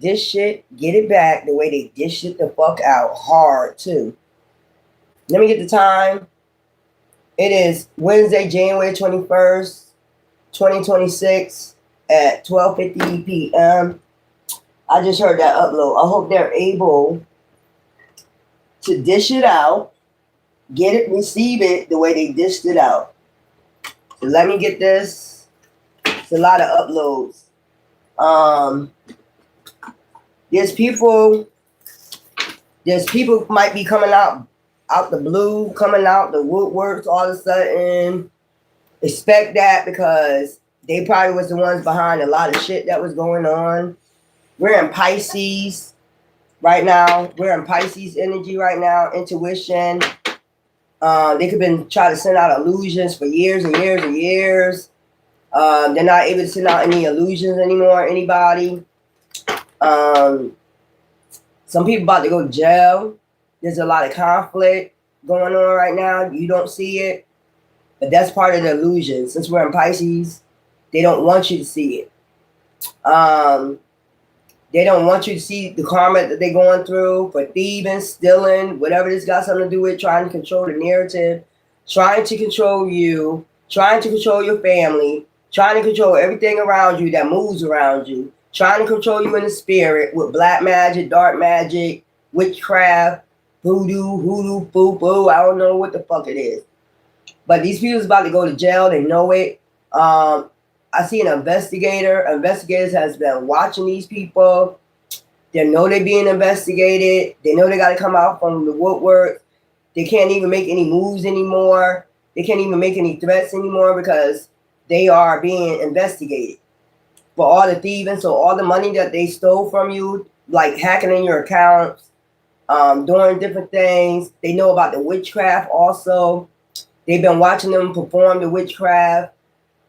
dish it, get it back the way they dish it the fuck out hard too. Let me get the time. It is Wednesday, January 21st, 2026 at 12:50 p.m. I just heard that upload. I hope they're able to dish it out, get it, receive it the way they dished it out. So let me get this. It's a lot of uploads. There's people might be coming out the blue, coming out the woodworks all of a sudden. Expect that because they probably was the ones behind a lot of shit that was going on. We're in Pisces right now. We're in Pisces energy right now. Intuition. They could have been trying to send out illusions for years and years and years. They're not able to send out any illusions anymore. Anybody. Some people about to go to jail. There's a lot of conflict going on right now. You don't see it, but that's part of the illusion. Since we're in Pisces, they don't want you to see it. They don't want you to see the karma that they're going through for thieving, stealing, whatever this got something to do with, trying to control the narrative, trying to control you, trying to control your family, trying to control everything around you that moves around you, trying to control you in the spirit with black magic, dark magic, witchcraft, voodoo, hoodoo, boo-boo. I don't know what the fuck it is. But these people's about to go to jail. They know it. I see an investigator. Investigators has been watching these people. They know they're being investigated. They know they got to come out from the woodwork. They can't even make any moves anymore. They can't even make any threats anymore because they are being investigated for all the thieving. So all the money that they stole from you, like hacking in your accounts, doing different things. They know about the witchcraft also. They've been watching them perform the witchcraft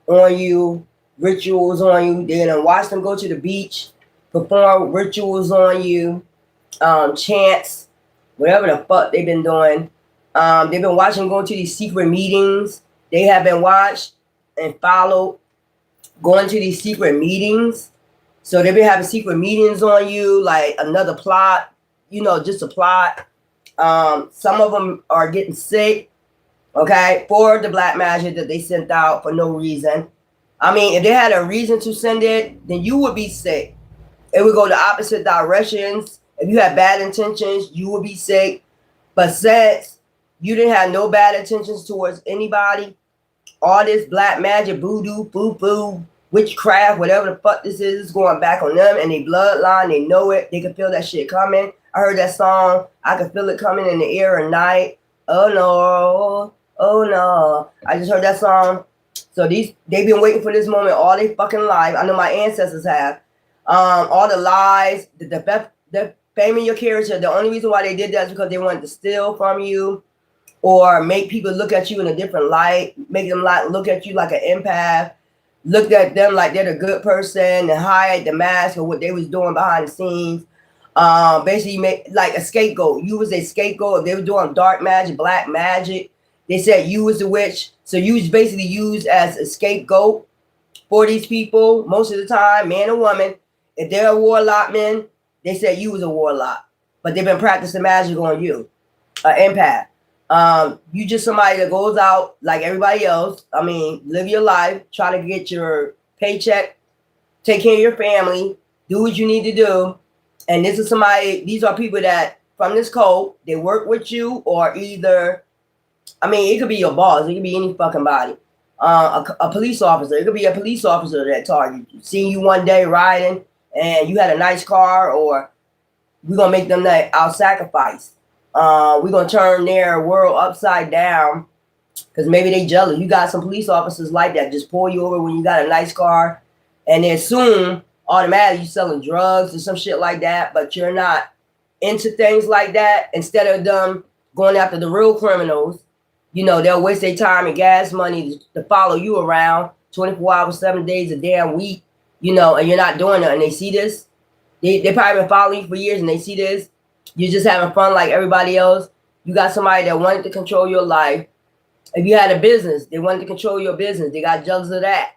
on you, rituals on you. They're gonna watch them go to the beach, perform rituals on you, chants, whatever the fuck they've been doing. They've been watching going to these secret meetings. They have been watched and followed going to these secret meetings. So they've been having secret meetings on you, like another plot, just a plot. Some of them are getting sick, okay, for the black magic that they sent out for no reason. I mean, if they had a reason to send it, then you would be sick. It would go the opposite directions. If you had bad intentions, you would be sick. But since you didn't have no bad intentions towards anybody, all this black magic, voodoo, boo-boo, witchcraft, whatever the fuck this is going back on them and their bloodline. They know it. They can feel that shit coming. I heard that song. I can feel it coming in the air at night. Oh no. Oh no. I just heard that song. So they've been waiting for this moment all their fucking life. I know my ancestors have. All the lies, the defaming your character. The only reason why they did that is because they wanted to steal from you or make people look at you in a different light, make them look at you like an empath, look at them like they're the good person and hide the mask of what they was doing behind the scenes. Basically make like a scapegoat. You was a scapegoat. If they were doing dark magic, black magic, they said you was the witch. So you was basically used as a scapegoat for these people most of the time, man or woman. If they're a warlock man, they said you was a warlock. But they've been practicing magic on you, an empath. You just somebody that goes out like everybody else. I mean, live your life, try to get your paycheck, take care of your family, do what you need to do. And these are people that from this code, they work with you or either, I mean, it could be your boss. It could be any fucking body. A police officer. It could be a police officer that targeted you. Seeing you one day riding and you had a nice car, or we're going to make them our sacrifice. We're going to turn their world upside down because maybe they jealous. You got some police officers like that just pull you over when you got a nice car and they assume automatically you selling drugs or some shit like that, but you're not into things like that. Instead of them going after the real criminals, they'll waste their time and gas money to follow you around 24 hours, 7 days a damn week, and you're not doing it. And they see this. They probably been following you for years and they see this. You're just having fun like everybody else. You got somebody that wanted to control your life. If you had a business, they wanted to control your business. They got jealous of that.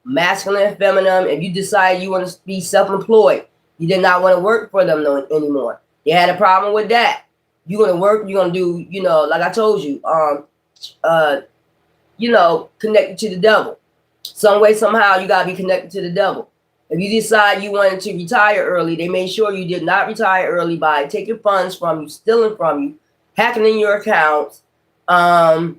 Masculine and feminine. If you decide you want to be self-employed, You did not want to work for them anymore. They had a problem with that. You're gonna work. You're gonna do. Like I told you. Connected to the devil. Some way, somehow, you gotta be connected to the devil. If you decide you wanted to retire early, they made sure you did not retire early by taking funds from you, stealing from you, hacking in your accounts, and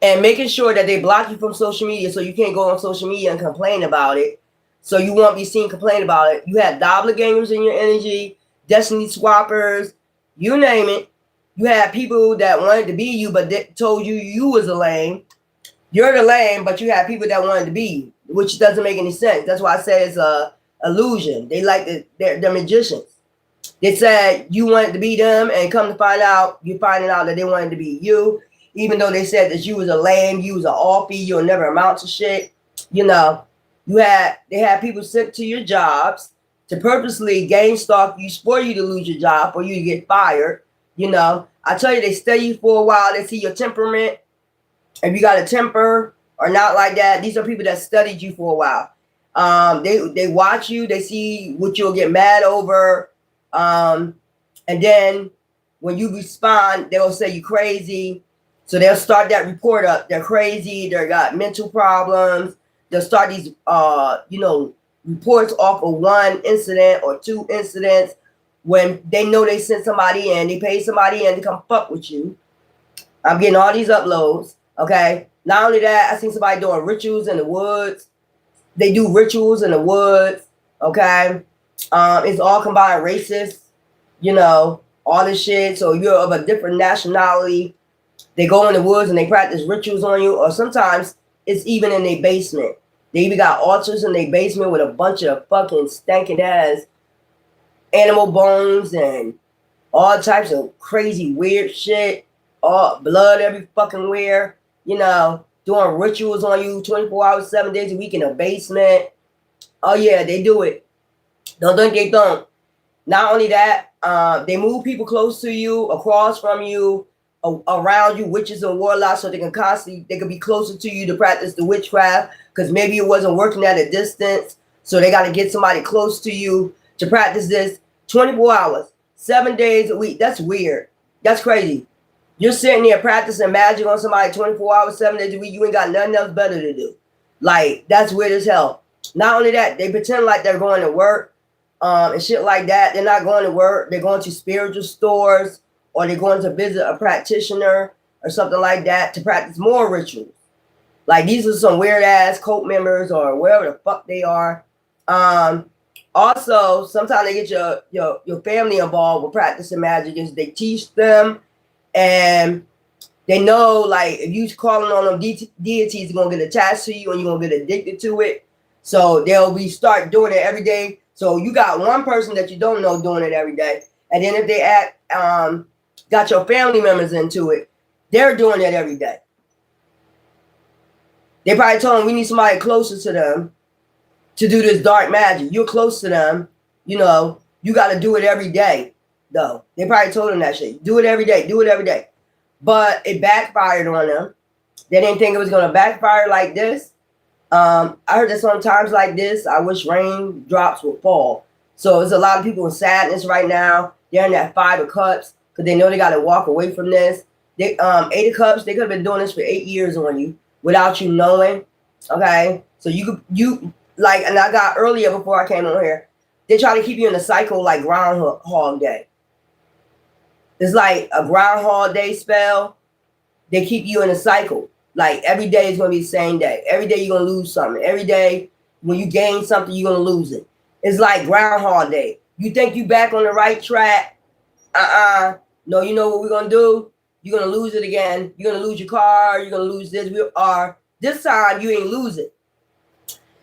making sure that they block you from social media so you can't go on social media and complain about it. So you won't be seen complain about it. You had doppelgangers in your energy, destiny swappers, you name it. You had people that wanted to be you, but they told you was a lame. You're the lame, but you have people that wanted to be you, which doesn't make any sense. That's why I said it's a illusion. They like they're magicians. They said you wanted to be them, and come to find out, you're finding out that they wanted to be you, even though they said that you was a lame, you was an offie, you'll never amount to shit. They had people sent to your jobs to purposely gang stalk you, for you to lose your job, for you to get fired. I tell you, they study you for a while. They see your temperament. If you got a temper or not like that, these are people that studied you for a while. They watch you. They see what you'll get mad over. And then when you respond, they'll say you crazy. So they'll start that report up. They're crazy. They got mental problems. They'll start these, reports off of one incident or two incidents when they know they sent somebody in. They paid somebody in to come fuck with you. I'm getting all these uploads. Okay. Not only that, I seen somebody doing rituals in the woods. They do rituals in the woods. Okay. It's all combined racist, all this shit. So you're of a different nationality. They go in the woods and they practice rituals on you, or sometimes it's even in their basement. They even got altars in their basement with a bunch of fucking stinking ass animal bones and all types of crazy weird shit. All blood every fucking where, doing rituals on you 24 hours, 7 days a week in a basement. Oh yeah, they do it. Don't think they don't. Not only that, they move people close to you, across from you, around you, witches and warlocks, so they can be closer to you to practice the witchcraft, because maybe it wasn't working at a distance. So they got to get somebody close to you to practice this 24 hours, 7 days a week. That's weird. That's crazy. You're sitting there practicing magic on somebody 24 hours, 7 days a week. You ain't got nothing else better to do. Like, that's weird as hell. Not only that, they pretend like they're going to work and shit like that. They're not going to work. They're going to spiritual stores, or they're going to visit a practitioner or something like that to practice more rituals. Like, these are some weird ass cult members or wherever the fuck they are. Also, sometimes they get your family involved with practicing magic. Is they teach them, and they know, like, if you calling on them deities, are gonna get attached to you and you're gonna get addicted to it. So they'll start doing it every day. So you got one person that you don't know doing it every day, and then if they got your family members into it, they're doing it every day. They probably told them, we need somebody closer to them to do this dark magic. You're close to them, you got to do it every day, though. They probably told them that shit. Do it every day. Do it every day. But it backfired on them. They didn't think it was going to backfire like this. I heard that sometimes like this, I wish raindrops would fall. So there's a lot of people in sadness right now. They're in that 5 of Cups because they know they got to walk away from this. 8 of Cups, they could have been doing this for 8 years on you without you knowing. Okay? So you like, and I got earlier before I came on here, they try to keep you in a cycle like Groundhog Day. It's like a Groundhog Day spell. They keep you in a cycle. Like, every day is going to be the same day. Every day you're going to lose something. Every day when you gain something, you're going to lose it. It's like Groundhog Day. You think you back on the right track. No, you know what we're going to do? You're going to lose it again. You're going to lose your car. You're going to lose this. This time, you ain't lose it.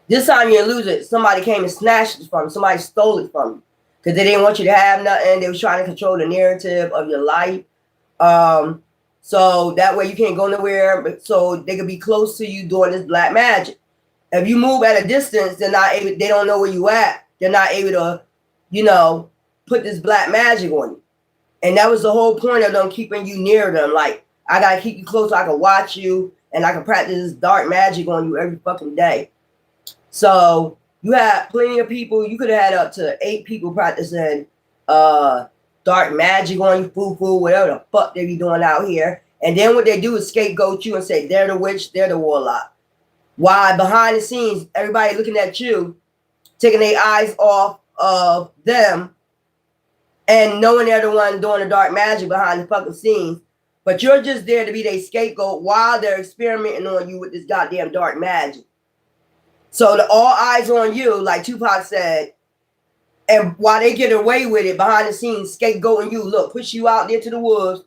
This time, you didn't lose it. Somebody came and snatched it from you. Somebody stole it from you because they didn't want you to have nothing. They was trying to control the narrative of your life. So that way you can't go nowhere. But so they could be close to you doing this black magic. If you move at a distance, they're not able. They don't know where you at. They're not able to, put this black magic on you. And that was the whole point of them keeping you near them. Like, I gotta keep you close so I can watch you and I can practice this dark magic on you every fucking day. So You had plenty of people. You could have had up to 8 people practicing dark magic on you, foo-foo, whatever the fuck they be doing out here. And then what they do is scapegoat you and say they're the witch, they're the warlock. While behind the scenes, everybody looking at you, taking their eyes off of them and knowing they're the one doing the dark magic behind the fucking scenes. But you're just there to be their scapegoat while they're experimenting on you with this goddamn dark magic. So all eyes on you, like Tupac said, and while they get away with it behind the scenes, scapegoating you, look, push you out there to the woods.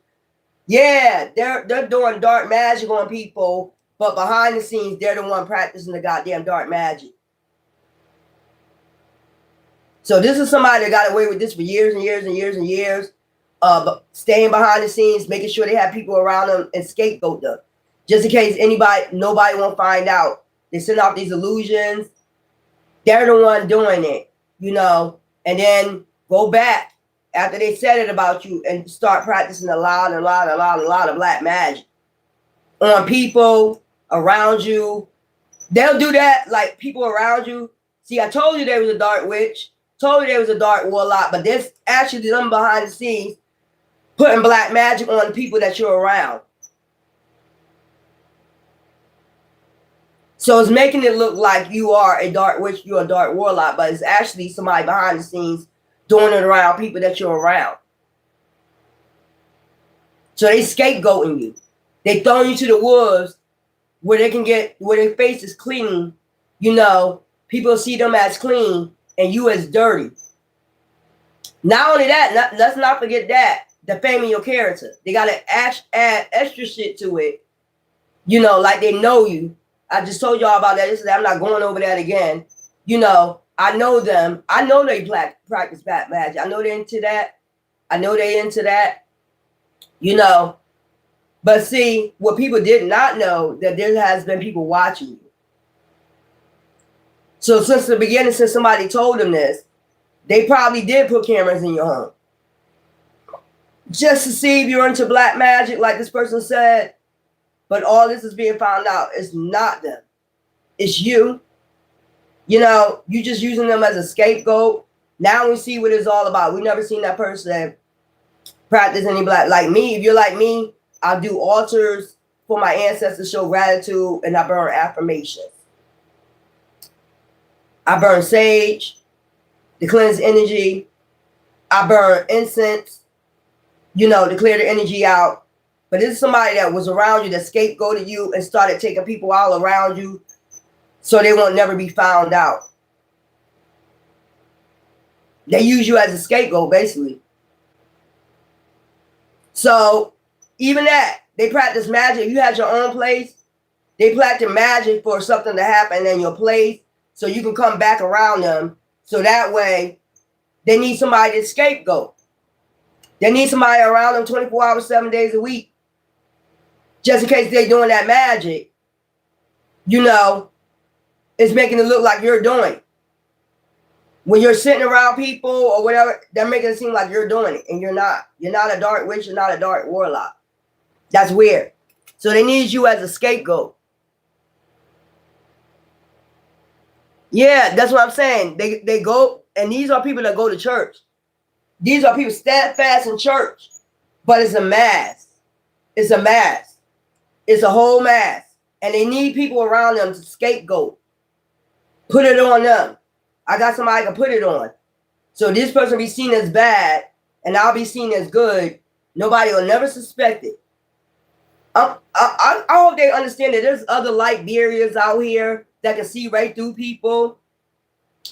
Yeah, they're doing dark magic on people, but behind the scenes, they're the one practicing the goddamn dark magic. So this is somebody that got away with this for years and years and years and years, staying behind the scenes, making sure they have people around them and scapegoat them, just in case nobody won't find out. They send off these illusions. They're the one doing it, and then go back after they said it about you and start practicing a lot of black magic on people around you. They'll do that, like people around you. See, I told you there was a dark witch, told you there was a dark warlock, but there's actually them behind the scenes putting black magic on the people that you're around. So it's making it look like you are a dark witch, you're a dark warlock, but it's actually somebody behind the scenes doing it around people that you're around. So they scapegoating you. They throwing you to the woods where their face is clean. People see them as clean and you as dirty. Not only that, let's not forget that, defaming your character. They got to add extra shit to it, like they know you. I just told y'all about that yesterday. I'm not going over that again. I know them. I know they practice black magic. I know they're into that. But see, what people did not know, that there has been people watching you. So since the beginning, since somebody told them this, they probably did put cameras in your home. Just to see if you're into black magic, like this person said. But all this is being found out. It's not them. It's you. You just using them as a scapegoat. Now we see what it's all about. We never seen that person practice any black. Like me, if you're like me, I'll do altars for my ancestors, show gratitude, and I burn affirmations. I burn sage to cleanse energy. I burn incense, to clear the energy out. But this is somebody that was around you, that scapegoated you and started taking people all around you so they won't never be found out. They use you as a scapegoat, basically. So even that, they practice magic. You had your own place. They practice magic for something to happen in your place so you can come back around them. So that way, they need somebody to scapegoat. They need somebody around them 24 hours, 7 days a week. Just in case they're doing that magic, it's making it look like you're doing it. When you're sitting around people or whatever, they're making it seem like you're doing it, and you're not. You're not a dark witch, you're not a dark warlock. That's weird. So they need you as a scapegoat. Yeah, that's what I'm saying. They go, and these are people that go to church. These are people steadfast in church, but it's a mask. It's a mask. It's a whole mask. And they need people around them to scapegoat. Put it on them. I got somebody I can put it on. So this person be seen as bad, and I'll be seen as good. Nobody will never suspect it. I hope they understand that there's other light barriers out here that can see right through people.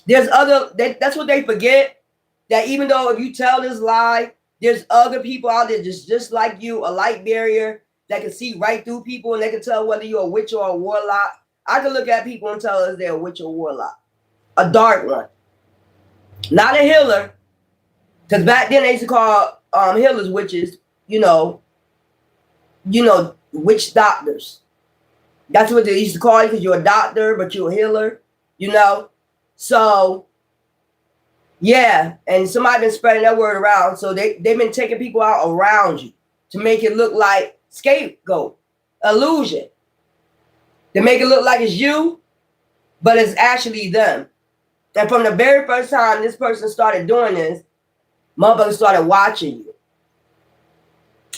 There's that's what they forget. That even though if you tell this lie, there's other people out there just like you, a light barrier that can see right through people, and they can tell whether you're a witch or a warlock. I can look at people and tell us they're a witch or warlock. A dark one. Not a healer. Because back then they used to call healers witches, witch doctors. That's what they used to call you, because you're a doctor, but you're a healer, So, yeah, and somebody been spreading that word around. So they've been taking people out around you to make it look like scapegoat, illusion. They make it look like it's you, but it's actually them. And from the very first time this person started doing this, motherfuckers started watching you.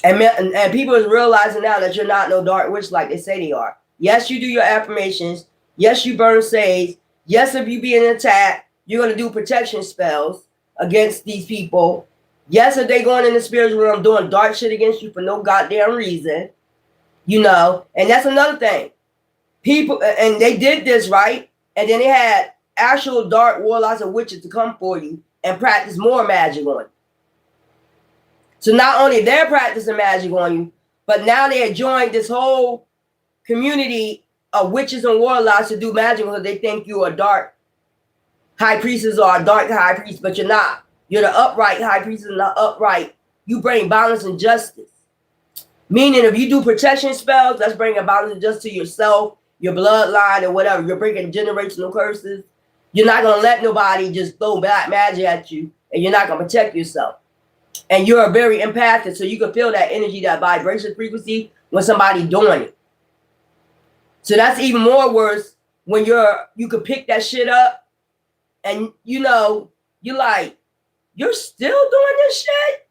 And people is realizing now that you're not no dark witch like they say they are. Yes, you do your affirmations. Yes, you burn sage. Yes, if you be in an attack, you're going to do protection spells against these people. Yes, if they going in the spiritual realm doing dark shit against you for no goddamn reason. You know, and that's another thing. People, and they did this, right? And then they had actual dark warlocks and witches to come for you and practice more magic on you. So not only they're practicing magic on you, but now they have joined this whole community of witches and warlocks to do magic because they think you're a dark high priestess or a dark high priest, but you're not. You're the upright high priestess and the upright. You bring balance and justice. Meaning if you do protection spells, that's bringing balance and justice to yourself, your bloodline, or whatever. You're breaking generational curses. You're not going to let nobody just throw black magic at you, and you're not going to protect yourself. And you're very empathic, so you can feel that energy, that vibration frequency when somebody's doing it. So that's even more worse when you can pick that shit up and you know, you're like, you're still doing this shit?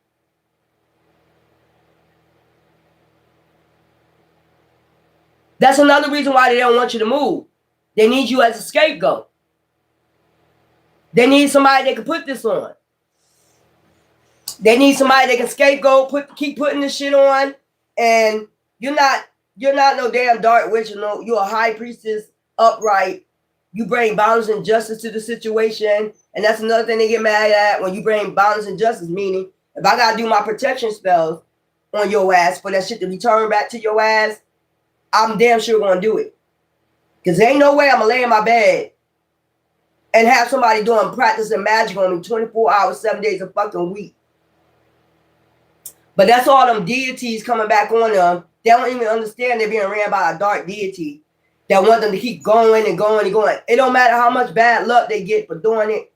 That's another reason why they don't want you to move. They need you as a scapegoat. They need somebody they can put this on. They need somebody they can scapegoat, keep putting this shit on, and you're not no damn dark witch. No, you're a high priestess, upright. You bring balance and justice to the situation, and that's another thing they get mad at when you bring balance and justice. Meaning, if I gotta do my protection spells on your ass for that shit to return back to your ass, I'm damn sure gonna do it. Cause there ain't no way I'm gonna lay in my bed and have somebody doing practicing magic on me 24 hours, 7 days a fucking week. But that's all them deities coming back on them. They don't even understand they're being ran by a dark deity that want them to keep going and going and going. It don't matter how much bad luck they get for doing it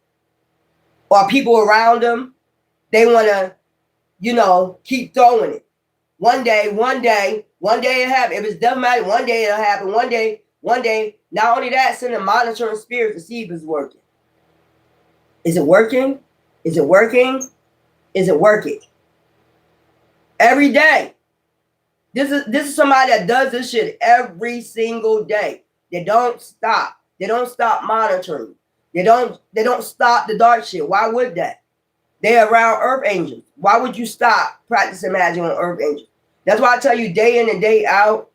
or people around them. They want to, you know, keep throwing it. One day it'll happen. If it's doesn't matter, one day it'll happen. One day. Not only that, sending monitoring spirits to see if it's working. Is it working? Is it working? Is it working? Every day. This is somebody that does this shit every single day. They don't stop. They don't stop monitoring. They don't stop the dark shit. Why would that? They're around earth angels. Why would you stop practicing magic on earth angels? That's why I tell you day in and day out,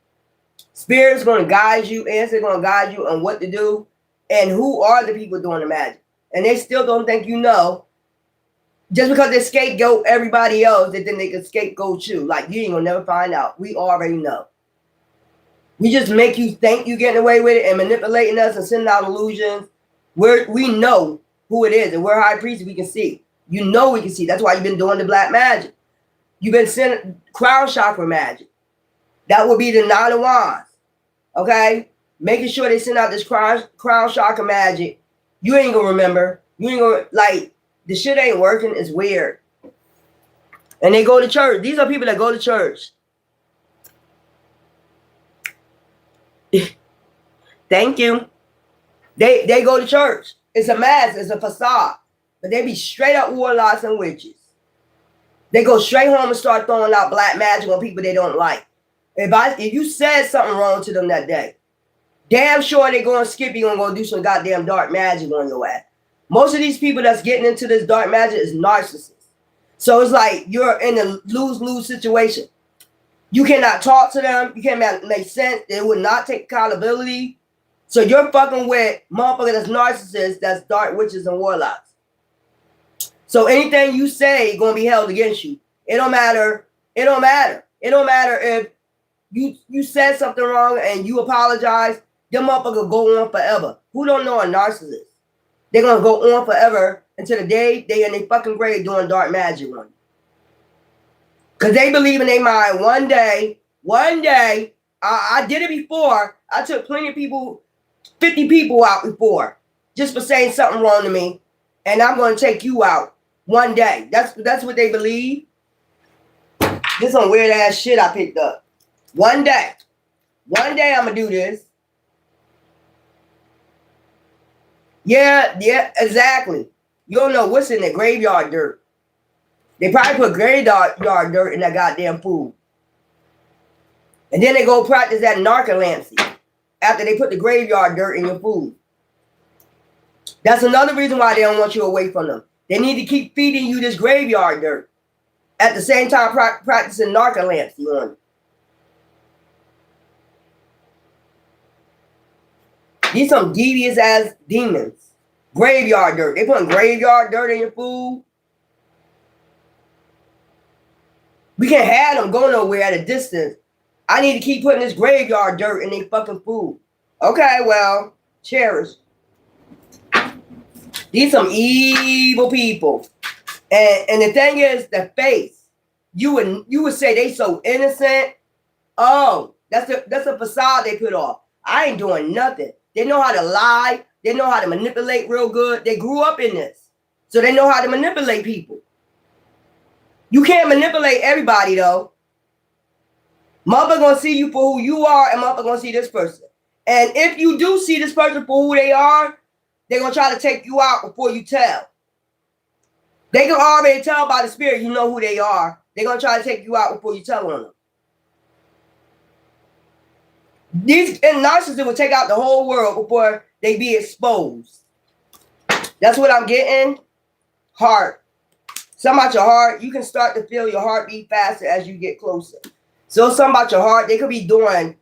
Spirit's going to guide you. Answer's going to guide you on what to do and who are the people doing the magic. And they still don't think you know. Just because they scapegoat everybody else, they think they can scapegoat you. Like, you ain't gonna never find out. We already know. We just make you think you getting away with it and manipulating us and sending out illusions. We know who it is, and we're high priests, we can see. You know we can see. That's why you've been doing the black magic. You've been sending crown chakra magic. That would be the 9 of Wands. Okay? Making sure they send out this crown chakra magic. You ain't gonna remember. You ain't gonna, like, the shit ain't working. It's weird. And they go to church. These are people that go to church. Thank you. They go to church. It's a mask. It's a facade. But they be straight up warlocks and witches. They go straight home and start throwing out black magic on people they don't like. If you said something wrong to them that day, damn sure they gonna skip you and gonna do some goddamn dark magic on your ass. Most of these people that's getting into this dark magic is narcissists. So it's like you're in a lose-lose situation. You cannot talk to them. You can't make sense. They would not take accountability. So you're fucking with motherfuckers that's narcissists, that's dark witches and warlocks. So anything you say is going to be held against you. It don't matter. It don't matter. It don't matter if you said something wrong and you apologize. Them motherfuckers go on forever. Who don't know a narcissist? They're going to go on forever until the day they in their fucking grave doing dark magic on you. Because they believe in their mind one day, I did it before. I took plenty of people, 50 people out before, just for saying something wrong to me. And I'm going to take you out one day. That's what they believe. This is some weird ass shit I picked up. One day I'm going to do this. Yeah, yeah, exactly. You don't know what's in the graveyard dirt. They probably put graveyard dirt in that goddamn food. And then they go practice that narcolepsy after they put the graveyard dirt in your food. That's another reason why they don't want you away from them. They need to keep feeding you this graveyard dirt at the same time practicing narcolepsy on you. These some devious ass demons. Graveyard dirt. They putting graveyard dirt in your food. We can't have them go nowhere at a distance. I need to keep putting this graveyard dirt in their fucking food. Okay, well, cherish. These some evil people. And the thing is, the face. You would say they so innocent. Oh, that's a facade they put off. I ain't doing nothing. They know how to lie. They know how to manipulate real good. They grew up in this. So they know how to manipulate people. You can't manipulate everybody though. Mother gonna see you for who you are, and mother gonna see this person. And if you do see this person for who they are, they're gonna try to take you out before you tell. They can already tell by the spirit you know who they are. They're gonna try to take you out before you tell on them. These narcissists will take out the whole world before they be exposed. That's what I'm getting. Heart. Something about your heart. You can start to feel your heartbeat faster as you get closer. So something about your heart. They could be doing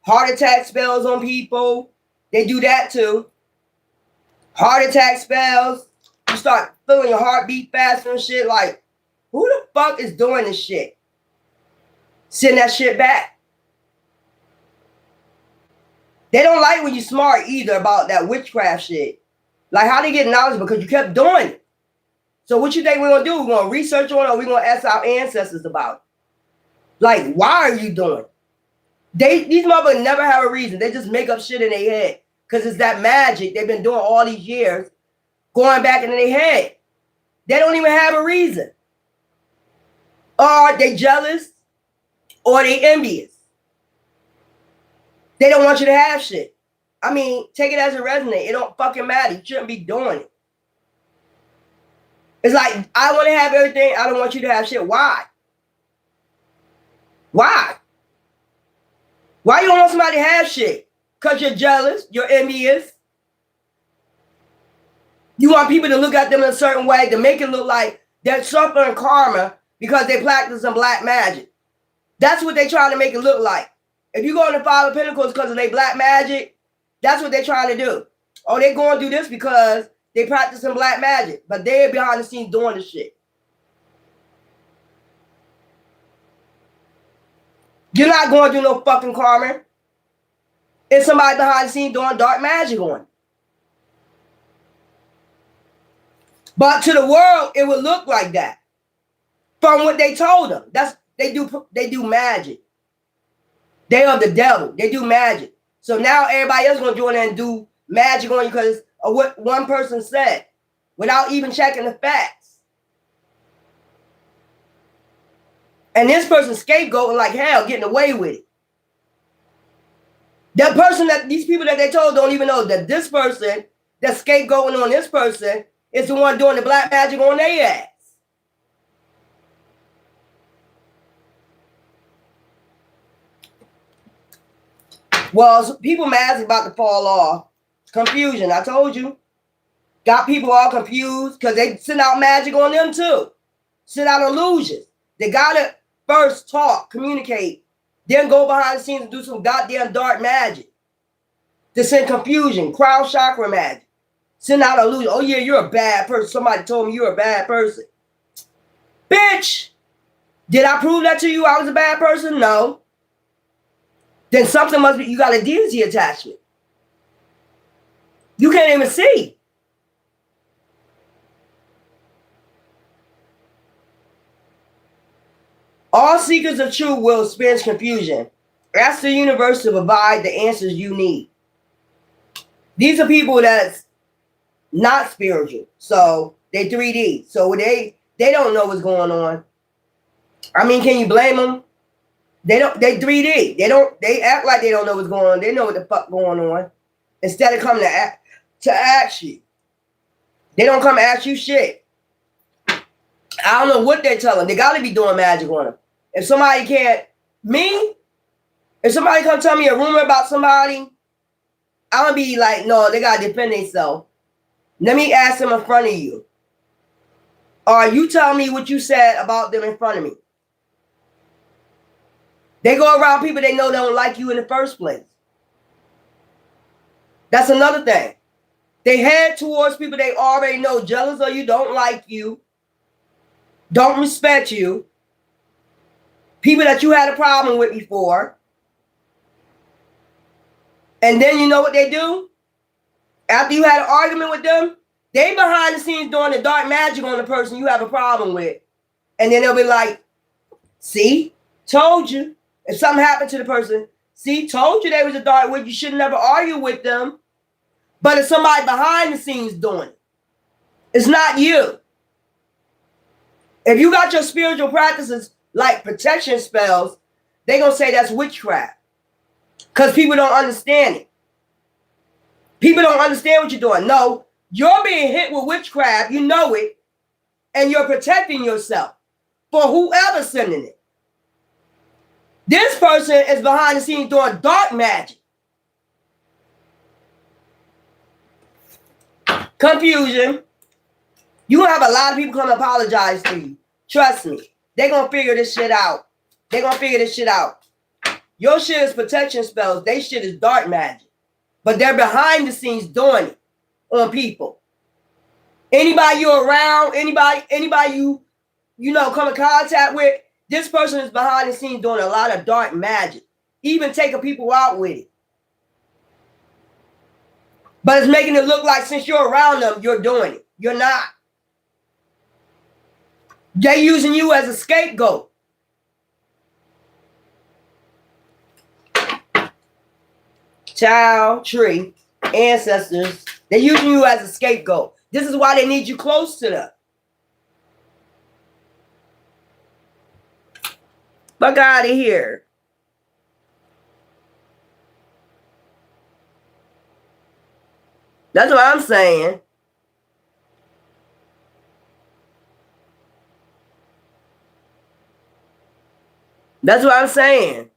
heart attack spells on people. They do that too. Heart attack spells. You start feeling your heartbeat faster and shit. Like, who the fuck is doing this shit? Send that shit back. They don't like when you smart either about that witchcraft shit. Like, how they get knowledge? Because you kept doing it. So what you think we're going to do? We're going to research on it, or we're going to ask our ancestors about it? Like, why are you doing it? These motherfuckers never have a reason. They just make up shit in their head. Because it's that magic they've been doing all these years going back into their head. They don't even have a reason. Or they jealous, or they envious. They don't want you to have shit. I mean, take it as a resonate. It don't fucking matter. You shouldn't be doing it. It's like, I want to have everything. I don't want you to have shit. Why? Why? Why you don't want somebody to have shit? Because you're jealous. You're envious. You want people to look at them in a certain way to make it look like they're suffering karma because they practice some black magic. That's what they're trying to make it look like. If you go in the Five of Pentacles because of their black magic, that's what they're trying to do. Oh, they're going to do this because they practice some black magic, but they're behind the scenes doing the shit. You're not going to do no fucking karma. It's somebody behind the scenes doing dark magic on it. But to the world, it would look like that. From what they told them. They do magic. They are the devil. They do magic. So now everybody else going to join in and do magic on you because of what one person said without even checking the facts. And this person scapegoating like hell, getting away with it. That person these people that they told don't even know that this person that's scapegoating on this person is the one doing the black magic on their ass. Well, so people mad about to fall off. Confusion, I told you. Got people all confused because they send out magic on them too. Send out illusions. They gotta first talk, communicate, then go behind the scenes and do some goddamn dark magic. To send confusion, crown chakra magic. Send out illusion. Oh yeah, you're a bad person. Somebody told me you're a bad person. Bitch! Did I prove that to you? I was a bad person? No. Then something must be, you got a deity attachment. You can't even see. All seekers of truth will experience confusion. Ask the universe to provide the answers you need. These are people that's not spiritual. So they 3D. So they don't know what's going on. I mean, can you blame them? They 3D. They act like they don't know what's going on. They know what the fuck going on. Instead of coming to to ask you. They don't come ask you shit. I don't know what they're telling. They got to be doing magic on them. If somebody can't, if somebody come tell me a rumor about somebody, I'm going to be like, no, they got to defend themselves. Let me ask them in front of you. Or you tell me what you said about them in front of me. They go around people they know don't like you in the first place. That's another thing. They head towards people they already know jealous of you, don't like you, don't respect you, people that you had a problem with before. And then you know what they do? After you had an argument with them, they behind the scenes doing the dark magic on the person you have a problem with. And then they'll be like, see, told you. If something happened to the person, see, told you they was a dark witch, you should never argue with them. But it's somebody behind the scenes doing it. It's not you. If you got your spiritual practices like protection spells, they're going to say that's witchcraft. Because people don't understand it. People don't understand what you're doing. No, you're being hit with witchcraft. You know it. And you're protecting yourself for whoever's sending it. This person is behind the scenes doing dark magic. Confusion. You have a lot of people come apologize to you. Trust me. They're going to figure this shit out. They're going to figure this shit out. Your shit is protection spells. They shit is dark magic. But they're behind the scenes doing it on people. Anybody you're around, anybody you know come in contact with, this person is behind the scenes doing a lot of dark magic. Even taking people out with it. But it's making it look like since you're around them, you're doing it. You're not. They're using you as a scapegoat. Child, tree, ancestors, they're using you as a scapegoat. This is why they need you close to them. Fuck out of here. That's what I'm saying. That's what I'm saying.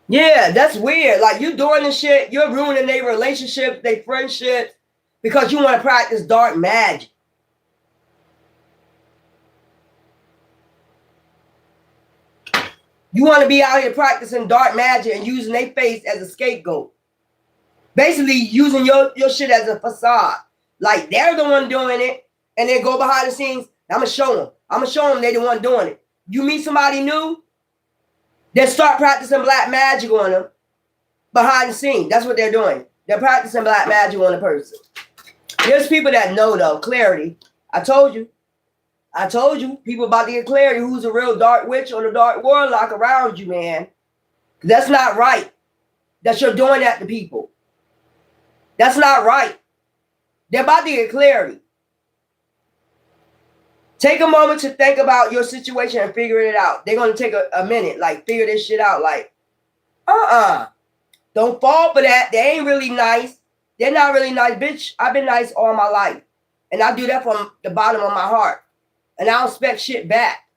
Yeah, that's weird. Like, you doing this shit, you're ruining their relationships, their friendships, because you want to practice dark magic. You want to be out here practicing dark magic and using their face as a scapegoat. Basically using your shit as a facade. Like, they're the one doing it, and then go behind the scenes. I'm going to show them. I'm going to show them they're the one doing it. You meet somebody new, they start practicing black magic on them behind the scenes. That's what they're doing. They're practicing black magic on a person. There's people that know, though, clarity. I told you. People about to get clarity who's a real dark witch or the dark warlock around you, man. That's not right. That you're doing that to people. That's not right. They're about to get clarity. Take a moment to think about your situation and figure it out. They're going to take a minute, like, figure this shit out. Like, don't fall for that. They ain't really nice. They're not really nice. Bitch, I've been nice all my life. And I do that from the bottom of my heart. And I don't expect shit back.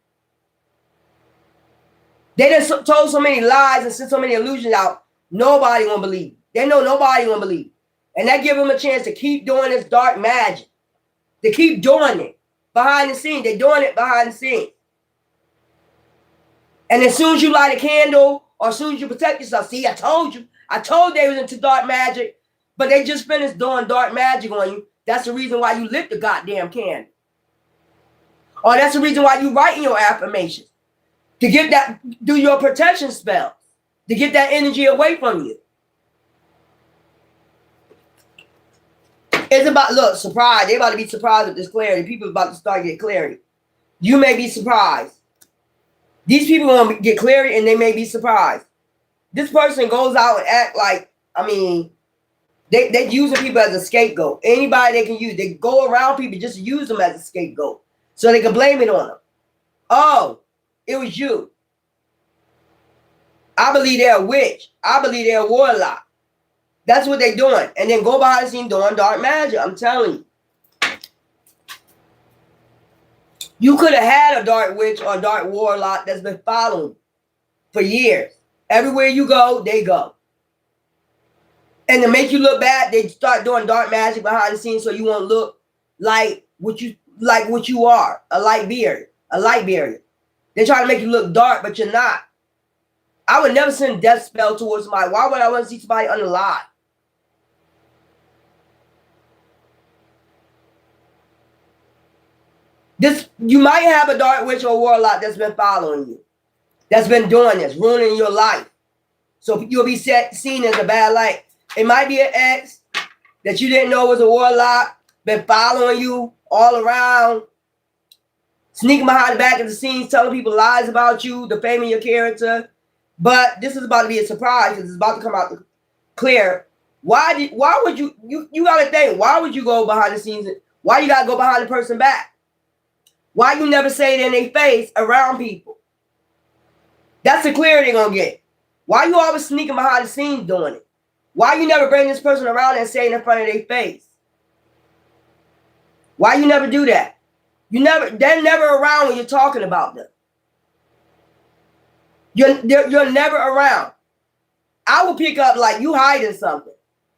They just told so many lies and sent so many illusions out. Nobody won't believe. They know nobody won't believe. And that give them a chance to keep doing this dark magic. To keep doing it. Behind the scenes. They're doing it behind the scenes. And as soon as you light a candle, or as soon as you protect yourself, see, I told you. I told they was into dark magic, but they just finished doing dark magic on you. That's the reason why you lit the goddamn candle. Or that's the reason why you writing your affirmations. To get that, do your protection spells. To get that energy away from you. It's about, look, surprise. They're about to be surprised with this clarity. People are about to start to get clarity. You may be surprised. These people want to get clarity and they may be surprised. This person goes out and act like, I mean, they're using people as a scapegoat. Anybody they can use. They go around people, just use them as a scapegoat. So they can blame it on them. Oh, it was you. I believe they're a witch. I believe they're a warlock. That's what they're doing. And then go behind the scenes doing dark magic. I'm telling you. You could have had a dark witch or a dark warlock that's been following you for years. Everywhere you go, they go. And to make you look bad, they start doing dark magic behind the scenes so you won't look like what you are, a light beard, a light barrier. They try to make you look dark, but you're not. I would never send a death spell towards somebody. Why would I want to see somebody unalive? You might have a dark witch or warlock that's been following you, that's been doing this, ruining your life. So you'll be seen as a bad light. It might be an ex that you didn't know was a warlock, been following you all around, sneaking behind the back of the scenes, telling people lies about you, defaming your character. But this is about to be a surprise because it's about to come out clear. Why would you gotta think, why would you go behind the scenes? Why you gotta go behind the person back? Why you never say it in their face around people? That's the clarity they're gonna get. Why you always sneaking behind the scenes doing it? Why you never bring this person around and say it in front of their face? Why you never do that? They're never around when you're talking about them. You're never around. I will pick up like you hiding something.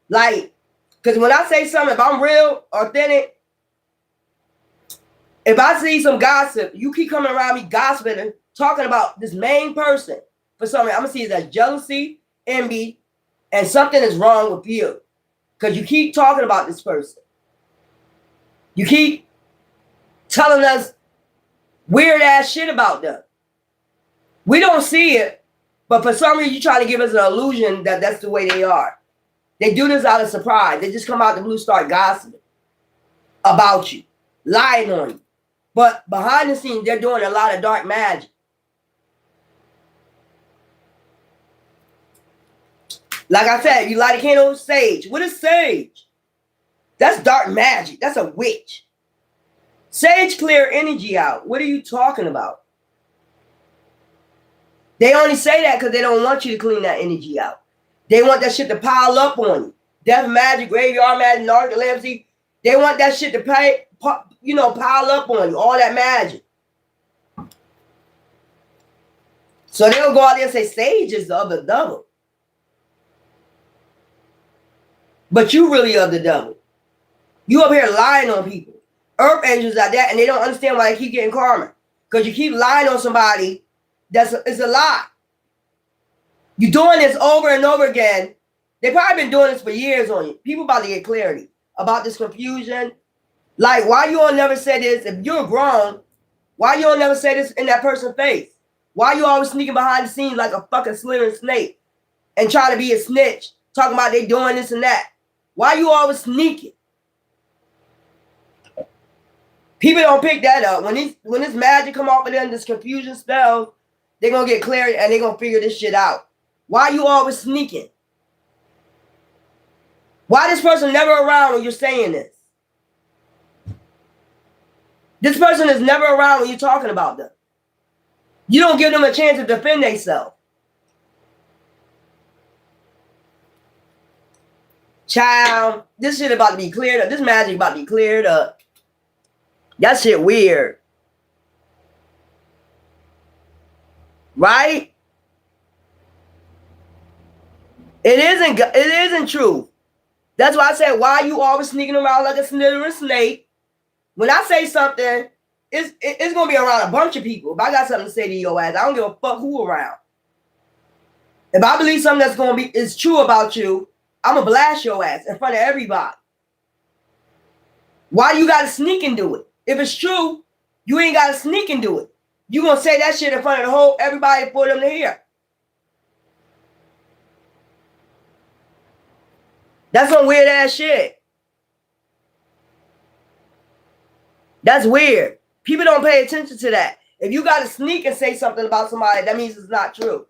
Like, because when I say something, if I'm real, authentic, if I see some gossip, you keep coming around me gossiping, talking about this main person for something, I'm going to see that jealousy, envy, and something is wrong with you. Because you keep talking about this person. You keep telling us weird ass shit about them. We don't see it, but for some reason you're trying to give us an illusion that that's the way they are. They do this out of surprise. They just come out the blue, start gossiping about you, lying on you. But behind the scenes, they're doing a lot of dark magic. Like I said, you light a candle, sage. What is sage? That's dark magic. That's a witch. Sage clear energy out. What are you talking about? They only say that because they don't want you to clean that energy out. They want that shit to pile up on you. Death magic, graveyard magic, narcolepsy. They want that shit to pile up on you. All that magic. So they'll go out there and say sage is of the devil. But you really of the devil. You up here lying on people. Earth angels like that, and they don't understand why they keep getting karma. Because you keep lying on somebody it's a lie. You're doing this over and over again. They've probably been doing this for years on you. People about to get clarity about this confusion. Like, why you all never say this? If you're grown, why you all never say this in that person's face? Why you always sneaking behind the scenes like a fucking slithering snake and trying to be a snitch, talking about they doing this and that? Why you always sneaking? People don't pick that up. When this magic come off of them, this confusion spell, they're going to get clarity and they're going to figure this shit out. Why you always sneaking? Why this person never around when you're saying this? This person is never around when you're talking about them. You don't give them a chance to defend themselves. Child, this shit about to be cleared up. This magic about to be cleared up. That shit weird. Right? It isn't true. That's why I said, why you always sneaking around like a slithering snake? When I say something, it's going to be around a bunch of people. If I got something to say to your ass, I don't give a fuck who around. If I believe something that's is true about you, I'm going to blast your ass in front of everybody. Why you got to sneak and do it? If it's true, you ain't got to sneak and do it. You going to say that shit in front of everybody for them to hear. That's some weird ass shit. That's weird. People don't pay attention to that. If you got to sneak and say something about somebody, that means it's not true.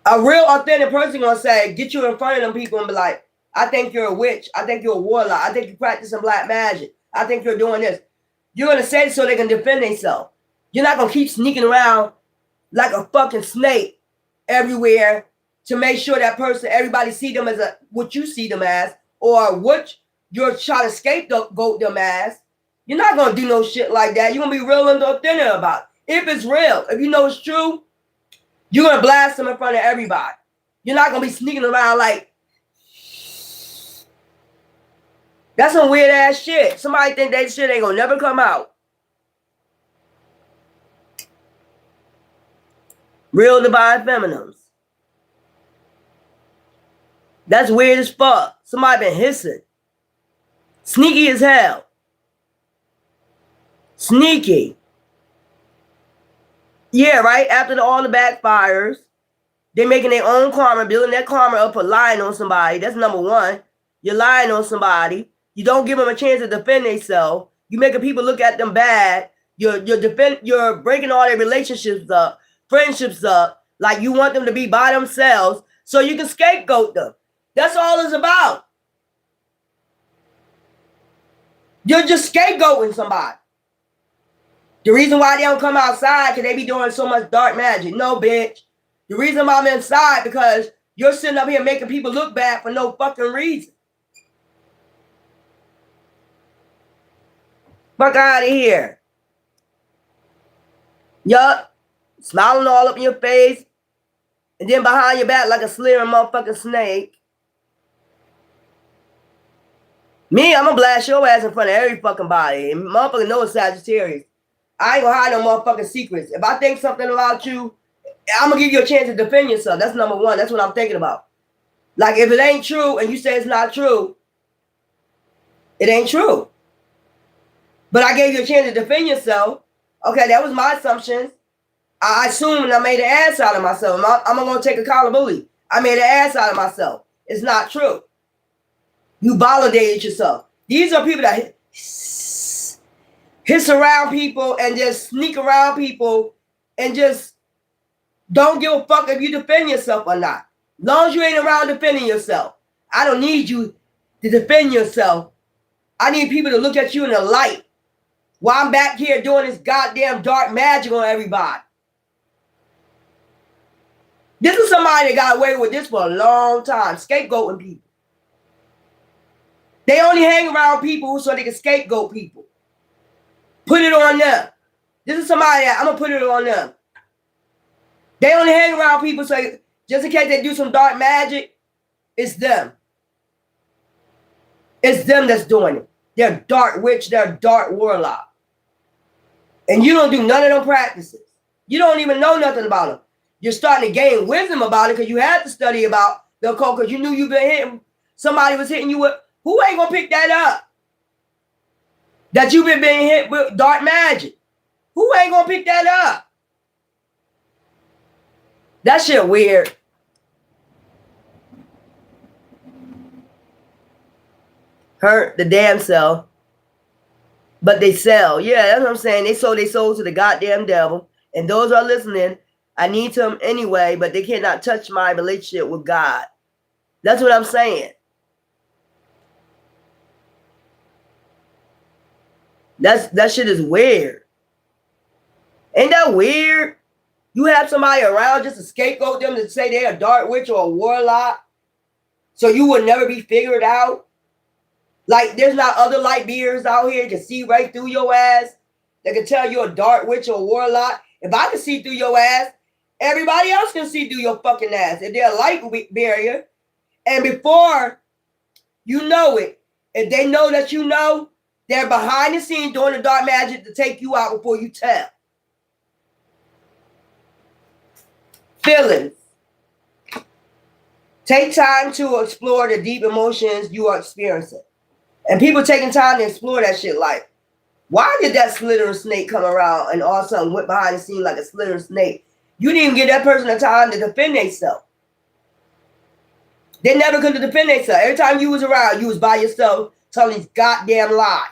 A real authentic person going to say, get you in front of them people and be like, I think you're a witch. I think you're a warlock. I think you're practicing black magic. I think you're doing this. You're going to say it so they can defend themselves. You're not going to keep sneaking around like a fucking snake everywhere to make sure that person, everybody see them as what you see them as, or what you're trying to scapegoat them as. You're not going to do no shit like that. You're going to be real and authentic about it. If it's real, if you know it's true, you're going to blast them in front of everybody. You're not going to be sneaking around like, that's some weird ass shit. Somebody think that shit ain't going to never come out. Real divine feminines. That's weird as fuck. Somebody been hissing. Sneaky as hell. Sneaky. Yeah, right? After all the backfires, they're making their own karma, building that karma up for lying on somebody. That's number one. You're lying on somebody. You don't give them a chance to defend themselves. You making people look at them bad. You're breaking all their relationships up, friendships up, like you want them to be by themselves so you can scapegoat them. That's all it's about. You're just scapegoating somebody. The reason why they don't come outside because they be doing so much dark magic. No, bitch. The reason why I'm inside because you're sitting up here making people look bad for no fucking reason. Fuck out of here. Yup. Smiling all up in your face. And then behind your back like a slithering motherfucking snake. Me, I'm gonna blast your ass in front of every fucking body. And motherfucker know it's Sagittarius. I ain't gonna hide no motherfucking secrets. If I think something about you, I'm gonna give you a chance to defend yourself. That's number one. That's what I'm thinking about. Like, if it ain't true and you say it's not true, it ain't true. But I gave you a chance to defend yourself. Okay, that was my assumptions. I assumed I made an ass out of myself. I'm gonna take accountability. I made an ass out of myself. It's not true. You validated yourself. These are people that hiss around people and just sneak around people and just don't give a fuck if you defend yourself or not. As long as you ain't around defending yourself. I don't need you to defend yourself. I need people to look at you in the light while I'm back here doing this goddamn dark magic on everybody. This is somebody that got away with this for a long time, scapegoating people. They only hang around people so they can scapegoat people. Put it on them. This is somebody that I'm going to put it on them. They only hang around people so just in case they do some dark magic, it's them. It's them that's doing it. They're dark witch, they're dark warlock. And you don't do none of them practices. You don't even know nothing about them. You're starting to gain wisdom about it because you had to study about the occult because you knew you've been hitting, somebody was hitting you with, who ain't going to pick that up? That you've been being hit with dark magic. Who ain't going to pick that up? That shit weird. Hurt the damn self. But they sell. Yeah, that's what I'm saying. They sold their souls to the goddamn devil. And those are listening, I need them anyway, but they cannot touch my relationship with God. That's what I'm saying. That shit is weird. Ain't that weird? You have somebody around just to scapegoat them to say they're a dark witch or a warlock so you would never be figured out? Like, there's not other light beers out here that can see right through your ass that can tell you're a dark witch or a warlock. If I can see through your ass, everybody else can see through your fucking ass. If they're a light barrier, and before you know it, if they know that you know, they're behind the scenes doing the dark magic to take you out before you tell. Feelings. Take time to explore the deep emotions you are experiencing. And people taking time to explore that shit like, why did that slithering snake come around and all of a sudden went behind the scene like a slithering snake? You didn't even give that person the time to defend themselves. They never could defend themselves. Every time you was around, you was by yourself telling these goddamn lies.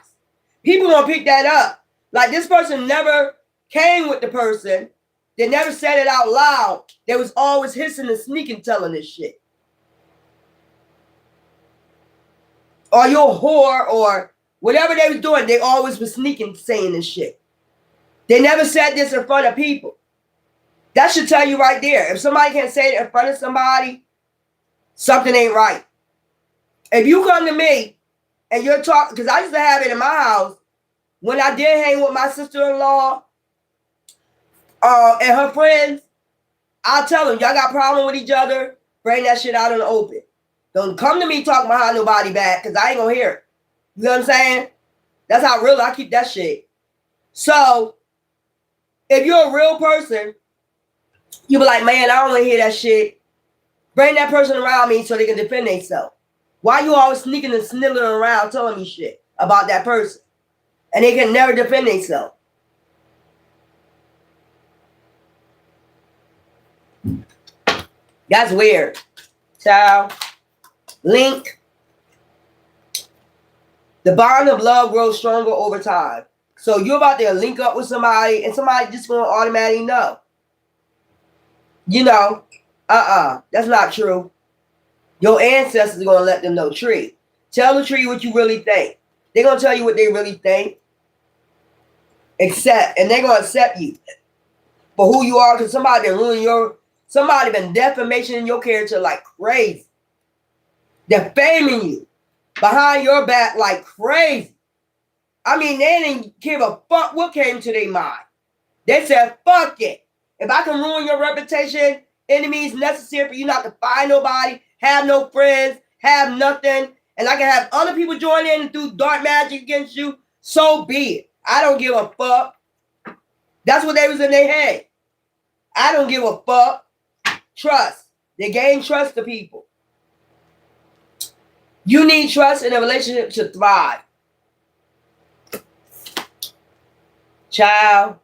People gonna pick that up. Like, this person never came with the person. They never said it out loud. They was always hissing and sneaking telling this shit. Or you're a whore or whatever they was doing, they always was sneaking saying this shit. They never said this in front of people. That should tell you right there. If somebody can't say it in front of somebody, something ain't right. If you come to me and you're talking, because I used to have it in my house when I did hang with my sister-in-law and her friends, I'll tell them, y'all got a problem with each other, bring that shit out in the open. Don't come to me talking behind nobody back, because I ain't gonna hear it. You know what I'm saying? That's how real I keep that shit. So, if you're a real person, you be like, man, I don't want to hear that shit. Bring that person around me so they can defend themselves. Why you always sneaking and sniveling around telling me shit about that person? And they can never defend themselves. That's weird. Child. Link. The bond of love grows stronger over time. So you're about to link up with somebody and somebody just going to automatically know. You know, that's not true. Your ancestors are going to let them know. Tree. Tell the tree what you really think. They're going to tell you what they really think. Accept. And they're going to accept you for who you are, because somebody been ruining somebody been defamation your character like crazy. Defaming you behind your back like crazy. I mean, they didn't give a fuck what came to their mind. They said, fuck it. If I can ruin your reputation, enemies necessary for you not to find nobody, have no friends, have nothing, and I can have other people join in and do dark magic against you, so be it. I don't give a fuck. That's what they was in their head. I don't give a fuck. Trust. They gain trust to people. You need trust in a relationship to thrive. Child.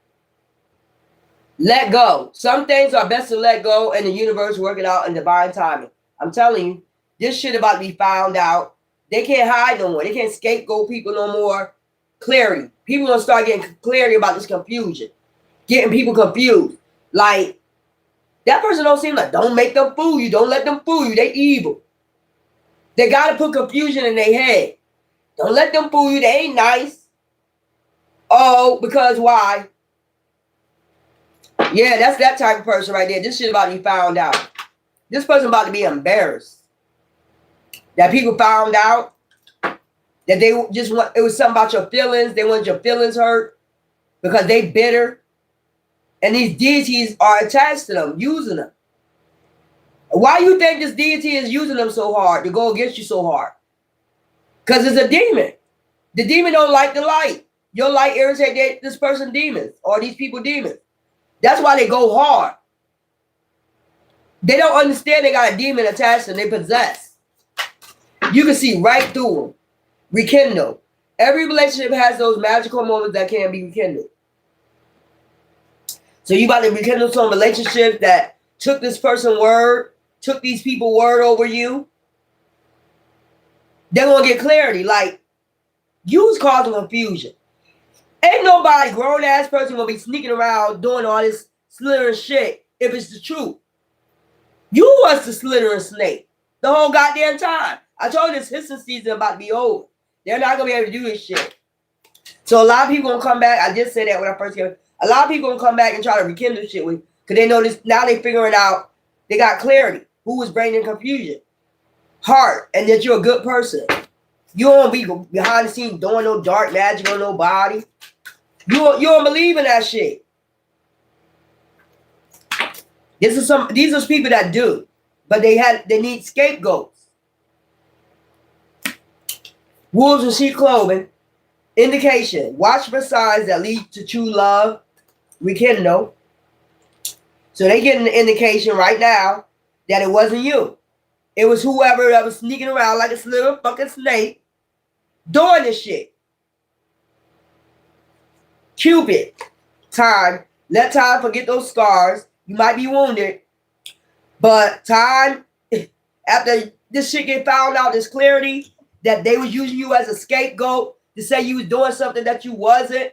Let go. Some things are best to let go and the universe work it out in divine timing. I'm telling you, this shit about to be found out. They can't hide no more. They can't scapegoat people no more. Clarity. People gonna start getting clarity about this confusion. Getting people confused. Like, that person don't seem like, don't make them fool you. Don't let them fool you. They evil. They gotta put confusion in their head. Don't let them fool you. They ain't nice. Oh, because why? Yeah, that's that type of person right there. This shit about to be found out. This person about to be embarrassed. That people found out that they just want, it was something about your feelings. They want your feelings hurt because they bitter. And these deities are attached to them, using them. Why you think this deity is using them so hard to go against you so hard? Because it's a demon. The demon don't like the light. Your light irritates this person demons or these people demons. That's why they go hard. They don't understand they got a demon attached and they possess. You can see right through them. Rekindle. Every relationship has those magical moments that can be rekindled. So you about to rekindle some relationships that took this person word, took these people word over you. They're going to get clarity. Like, you was causing confusion. Ain't nobody grown-ass person going to be sneaking around doing all this slithering shit if it's the truth. You was the slithering snake the whole goddamn time. I told you this hissing season about to be over. They're not going to be able to do this shit. So a lot of people going to come back. I did say that when I first came. A lot of people going to come back and try to rekindle shit with, because they know this. Now they figuring out, they got clarity. Who was bringing confusion? Heart. And that you're a good person. You don't be behind the scenes doing no dark magic on nobody. You don't believe in that shit. These are people that do, but they need scapegoats. Wolves in sheep clothing. Indication. Watch for signs that lead to true love. Rekindle. So they getting an indication right now that it wasn't you. It was whoever that was sneaking around like a little fucking snake doing this shit. Cupid. Time. Let time forget those scars. You might be wounded. But time, after this shit get found out, this clarity that they was using you as a scapegoat to say you was doing something that you wasn't,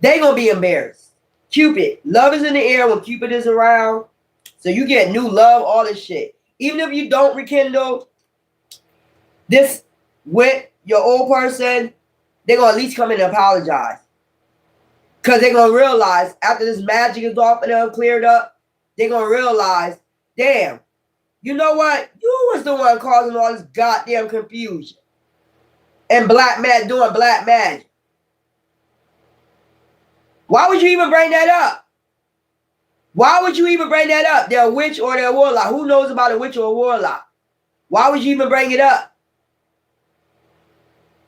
they gonna be embarrassed. Cupid. Love is in the air when Cupid is around. So you get new love, all this shit. Even if you don't rekindle this with your old person, they're gonna at least come in and apologize. Because they're going to realize after this magic is off of them, cleared up, they're going to realize, damn, you know what? You was the one causing all this goddamn confusion. And doing black magic. Why would you even bring that up? Why would you even bring that up? They're a witch or they're a warlock. Who knows about a witch or a warlock? Why would you even bring it up?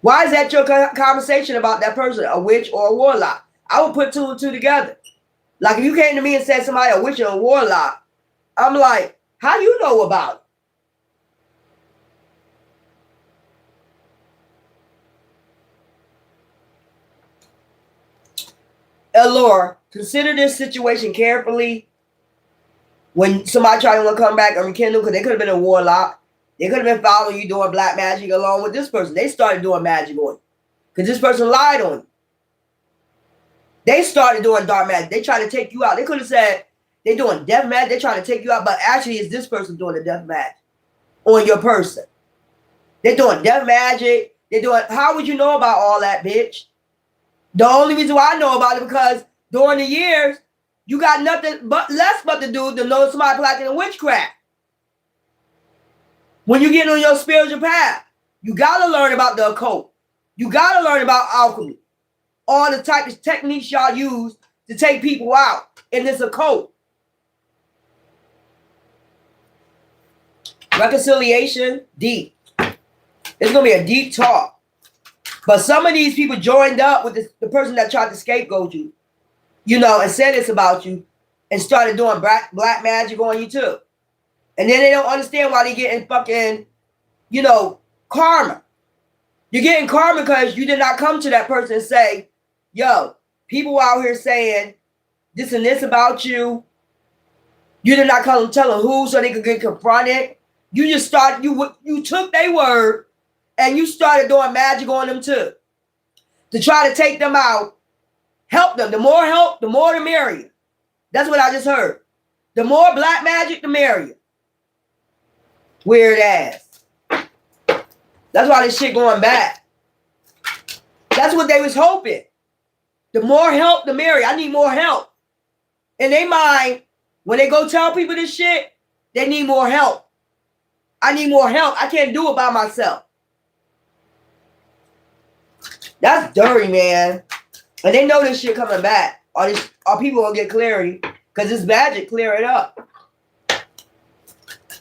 Why is that your conversation about that person, a witch or a warlock? I would put two and two together. Like if you came to me and said somebody a witch or a warlock, I'm like, how do you know about it? Elor, consider this situation carefully. When somebody try to come back and rekindle, because they could have been a warlock. They could have been following you doing black magic along with this person. They started doing magic on you. Because this person lied on you. They started doing dark magic. They tried to take you out. They could have said they're doing death magic. They're trying to take you out. But actually, it's this person doing the death magic on your person. They're doing death magic. They're doing, how would you know about all that, bitch? The only reason why I know about it because during the years, you got nothing but less but to do to know somebody practicing witchcraft. When you get on your spiritual path, you got to learn about the occult. You got to learn about alchemy. All the type of techniques y'all use to take people out in this occult. Reconciliation, deep. It's going to be a deep talk. But some of these people joined up with the person that tried to scapegoat you, you know, and said this about you and started doing black magic on you too. And then they don't understand why they're getting fucking, you know, karma. You're getting karma because you did not come to that person and say, yo, people out here saying this and this about you. You did not come and tell them who so they could get confronted. You just started, you took their word and you started doing magic on them too. To try to take them out, help them. The more help, the more the merrier. That's what I just heard. The more black magic, the merrier. Weird ass. That's why this shit going back. That's what they was hoping. The more help, the merrier. I need more help. In their mind, when they go tell people this shit, they need more help. I need more help. I can't do it by myself. That's dirty, man. And they know this shit coming back. Or people gonna get clarity. Because this magic clear it up.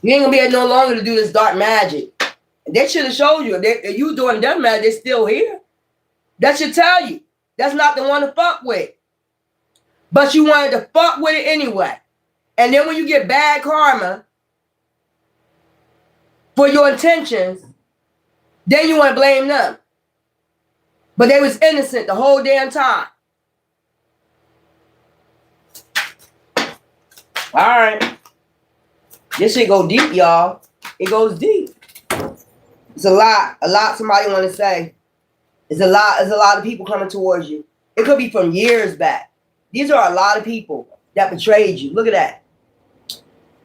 You ain't gonna be able no longer to do this dark magic. And they should have showed you. If you doing dark magic, they're still here. That should tell you. That's not the one to fuck with. But you wanted to fuck with it anyway. And then when you get bad karma for your intentions, then you want to blame them. But they was innocent the whole damn time. All right. This shit go deep, y'all. It goes deep. It's a lot somebody want to say. It's a lot of people coming towards you. It could be from years back. These are a lot of people that betrayed you. Look at that.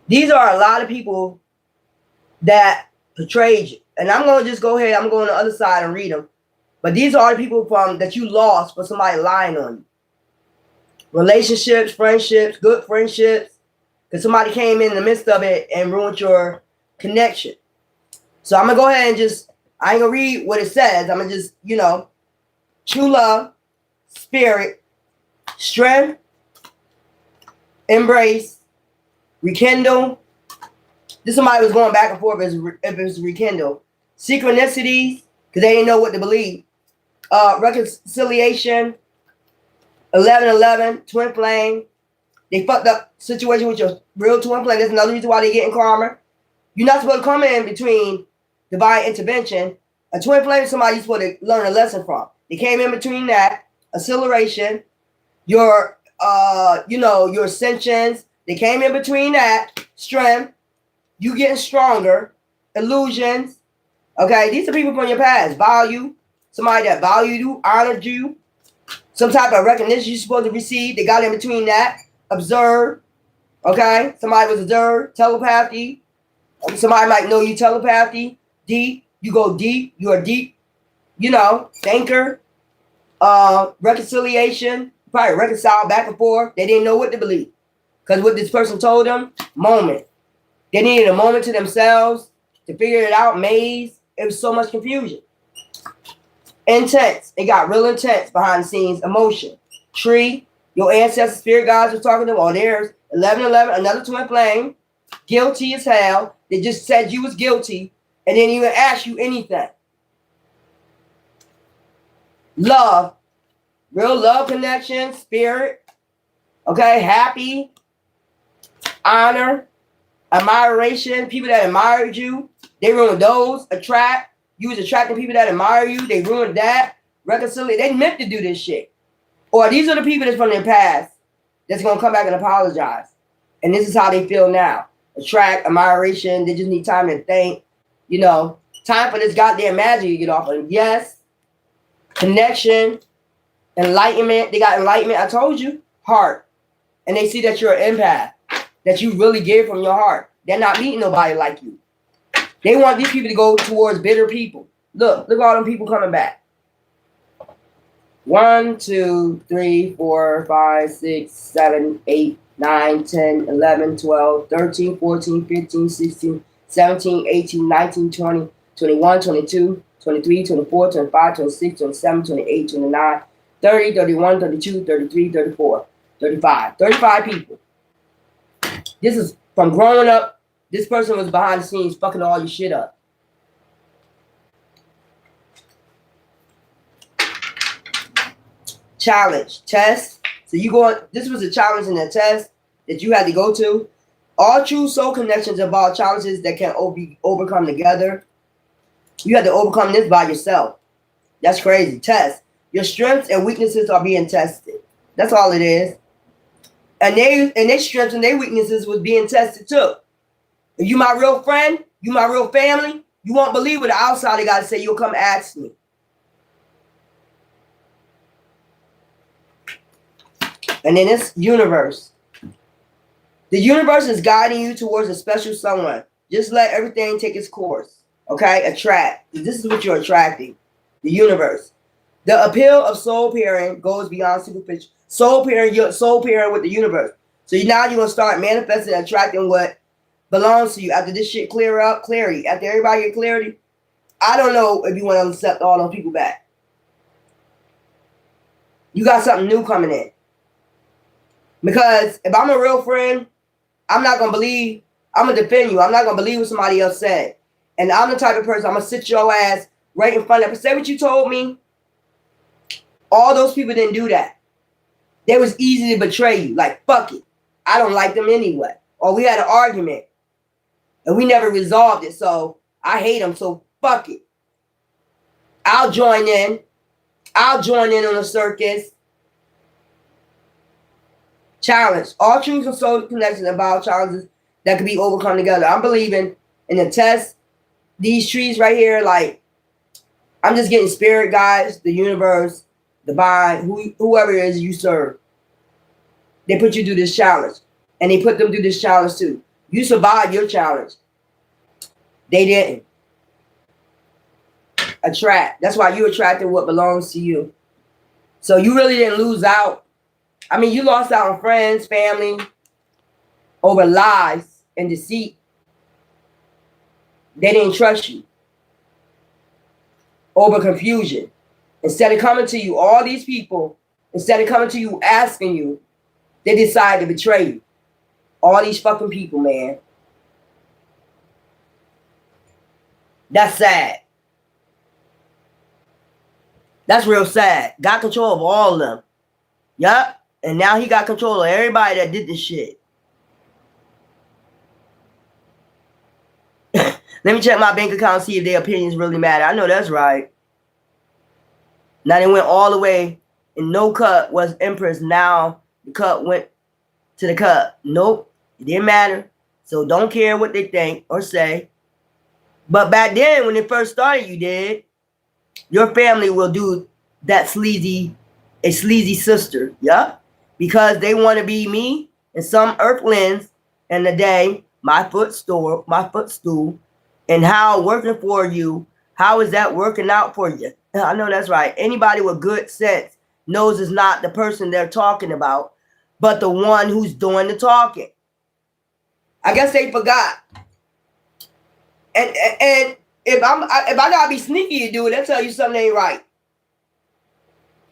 These are a lot of people that betrayed you. And I'm going to just go ahead. I'm going to the other side and read them. But these are the people that you lost for somebody lying on you. Relationships, friendships, good friendships. Because somebody came in the midst of it and ruined your connection. So I'm going to go ahead and just, I ain't going to read what it says. I'm going to just, you know, true love, spirit, strength, embrace, rekindle. This somebody was going back and forth if it was rekindle. Synchronicities, because they didn't know what to believe. Reconciliation, 11-11, twin flame. They fucked up situation with your real twin flame. That's another reason why they're getting karma. You're not supposed to come in between divine intervention. A twin flame is somebody you're supposed to learn a lesson from. They came in between that, acceleration, your your ascensions. They came in between that, strength, you getting stronger, illusions. Okay, these are people from your past. Value, somebody that valued you, honored you, some type of recognition you're supposed to receive. They got in between that. Observe. Okay, somebody was observed. Telepathy. Somebody might know you telepathy. Deep. You go deep. You are deep. You know, thinker. Reconciliation. probably reconciled back and forth. They didn't know what to believe. Because what this person told them, moment. They needed a moment to themselves to figure it out, maze. It was so much confusion. Intense. It got real intense behind the scenes. Emotion. Tree. Your ancestors, spirit guides were talking to them. Or theirs. 1111, another twin flame. Guilty as hell. They just said you was guilty and didn't even ask you anything. Love. Real love connection. Spirit. Okay. Happy. Honor. Admiration. People that admired you. They ruined those. Attract. You was attracting people that admire you. They ruined that. Reconciliation. They meant to do this shit. Or these are the people that's from their past that's going to come back and apologize. And this is how they feel now. Attract, admiration. They just need time to think. You know, time for this goddamn magic to get off of them. Yes. Connection. Enlightenment. They got enlightenment. I told you. Heart. And they see that you're an empath. That you really give from your heart. They're not meeting nobody like you. They want these people to go towards bitter people. Look all them people coming back. 1, 2, 3, 4, 5, 6, 7, 8, 9, 10, 11, 12, 13, 14, 15, 16, 17, 18, 19, 20, 21, 22, 23, 24, 25, 26, 27, 28, 29, 30, 31, 32, 33, 34, 35. 35 people. This is from growing up. This person was behind the scenes fucking all your shit up. Challenge. Test. So you go. This was a challenge in the test that you had to go to. All true soul connections involve challenges that can be overcome together. You had to overcome this by yourself. That's crazy. Test. Your strengths and weaknesses are being tested. That's all it is. And their strengths and their weaknesses was being tested too. If you my real friend, you my real family, you won't believe what the outsider got to say. You'll come ask me. And then this universe. The universe is guiding you towards a special someone. Just let everything take its course. Okay? Attract. This is what you're attracting. The universe. The appeal of soul pairing goes beyond superficial. Soul pairing with the universe. So now you're going to start manifesting and attracting what belongs to you. After this shit clear up, clarity. After everybody get clarity, I don't know if you want to accept all those people back. You got something new coming in. Because if I'm a real friend, I'm not going to believe, I'm going to defend you. I'm not going to believe what somebody else said. And I'm the type of person, I'm going to sit your ass right in front of them. Say what you told me. All those people didn't do that. They was easy to betray you. Like, fuck it. I don't like them anyway. Or we had an argument. And we never resolved it. So I hate them. So fuck it. I'll join in. I'll join in on the circus. Challenge. All truths and soul connections about challenges that can be overcome together. I'm believing in the test. These trees right here, like, I'm just getting spirit guides, the universe, divine, whoever it is you serve. They put you through this challenge. And they put them through this challenge too. You survived your challenge. They didn't. Attract. That's why you attracted what belongs to you. So you really didn't lose out. I mean, you lost out on friends, family, over lies and deceit. They didn't trust you. Over confusion. Instead of coming to you, all these people, instead of coming to you asking you, they decide to betray you. All these fucking people, man. That's sad. That's real sad. Got control of all of them. Yup. And now he got control of everybody that did this shit. Let me check my bank account and see if their opinions really matter. I know that's right. Now they went all the way and no cut was Empress. Now the cut went to the cut. Nope. It didn't matter. So don't care what they think or say. But back then when it first started, you did. Your family will do that sleazy sister. Yup. Because they want to be me and some earthlings in the day, my footstool, and how working for you, how is that working out for you? I know that's right. Anybody with good sense knows it's not the person they're talking about, but the one who's doing the talking. I guess they forgot. And if I gotta be sneaky to do it, they'll tell you something ain't right.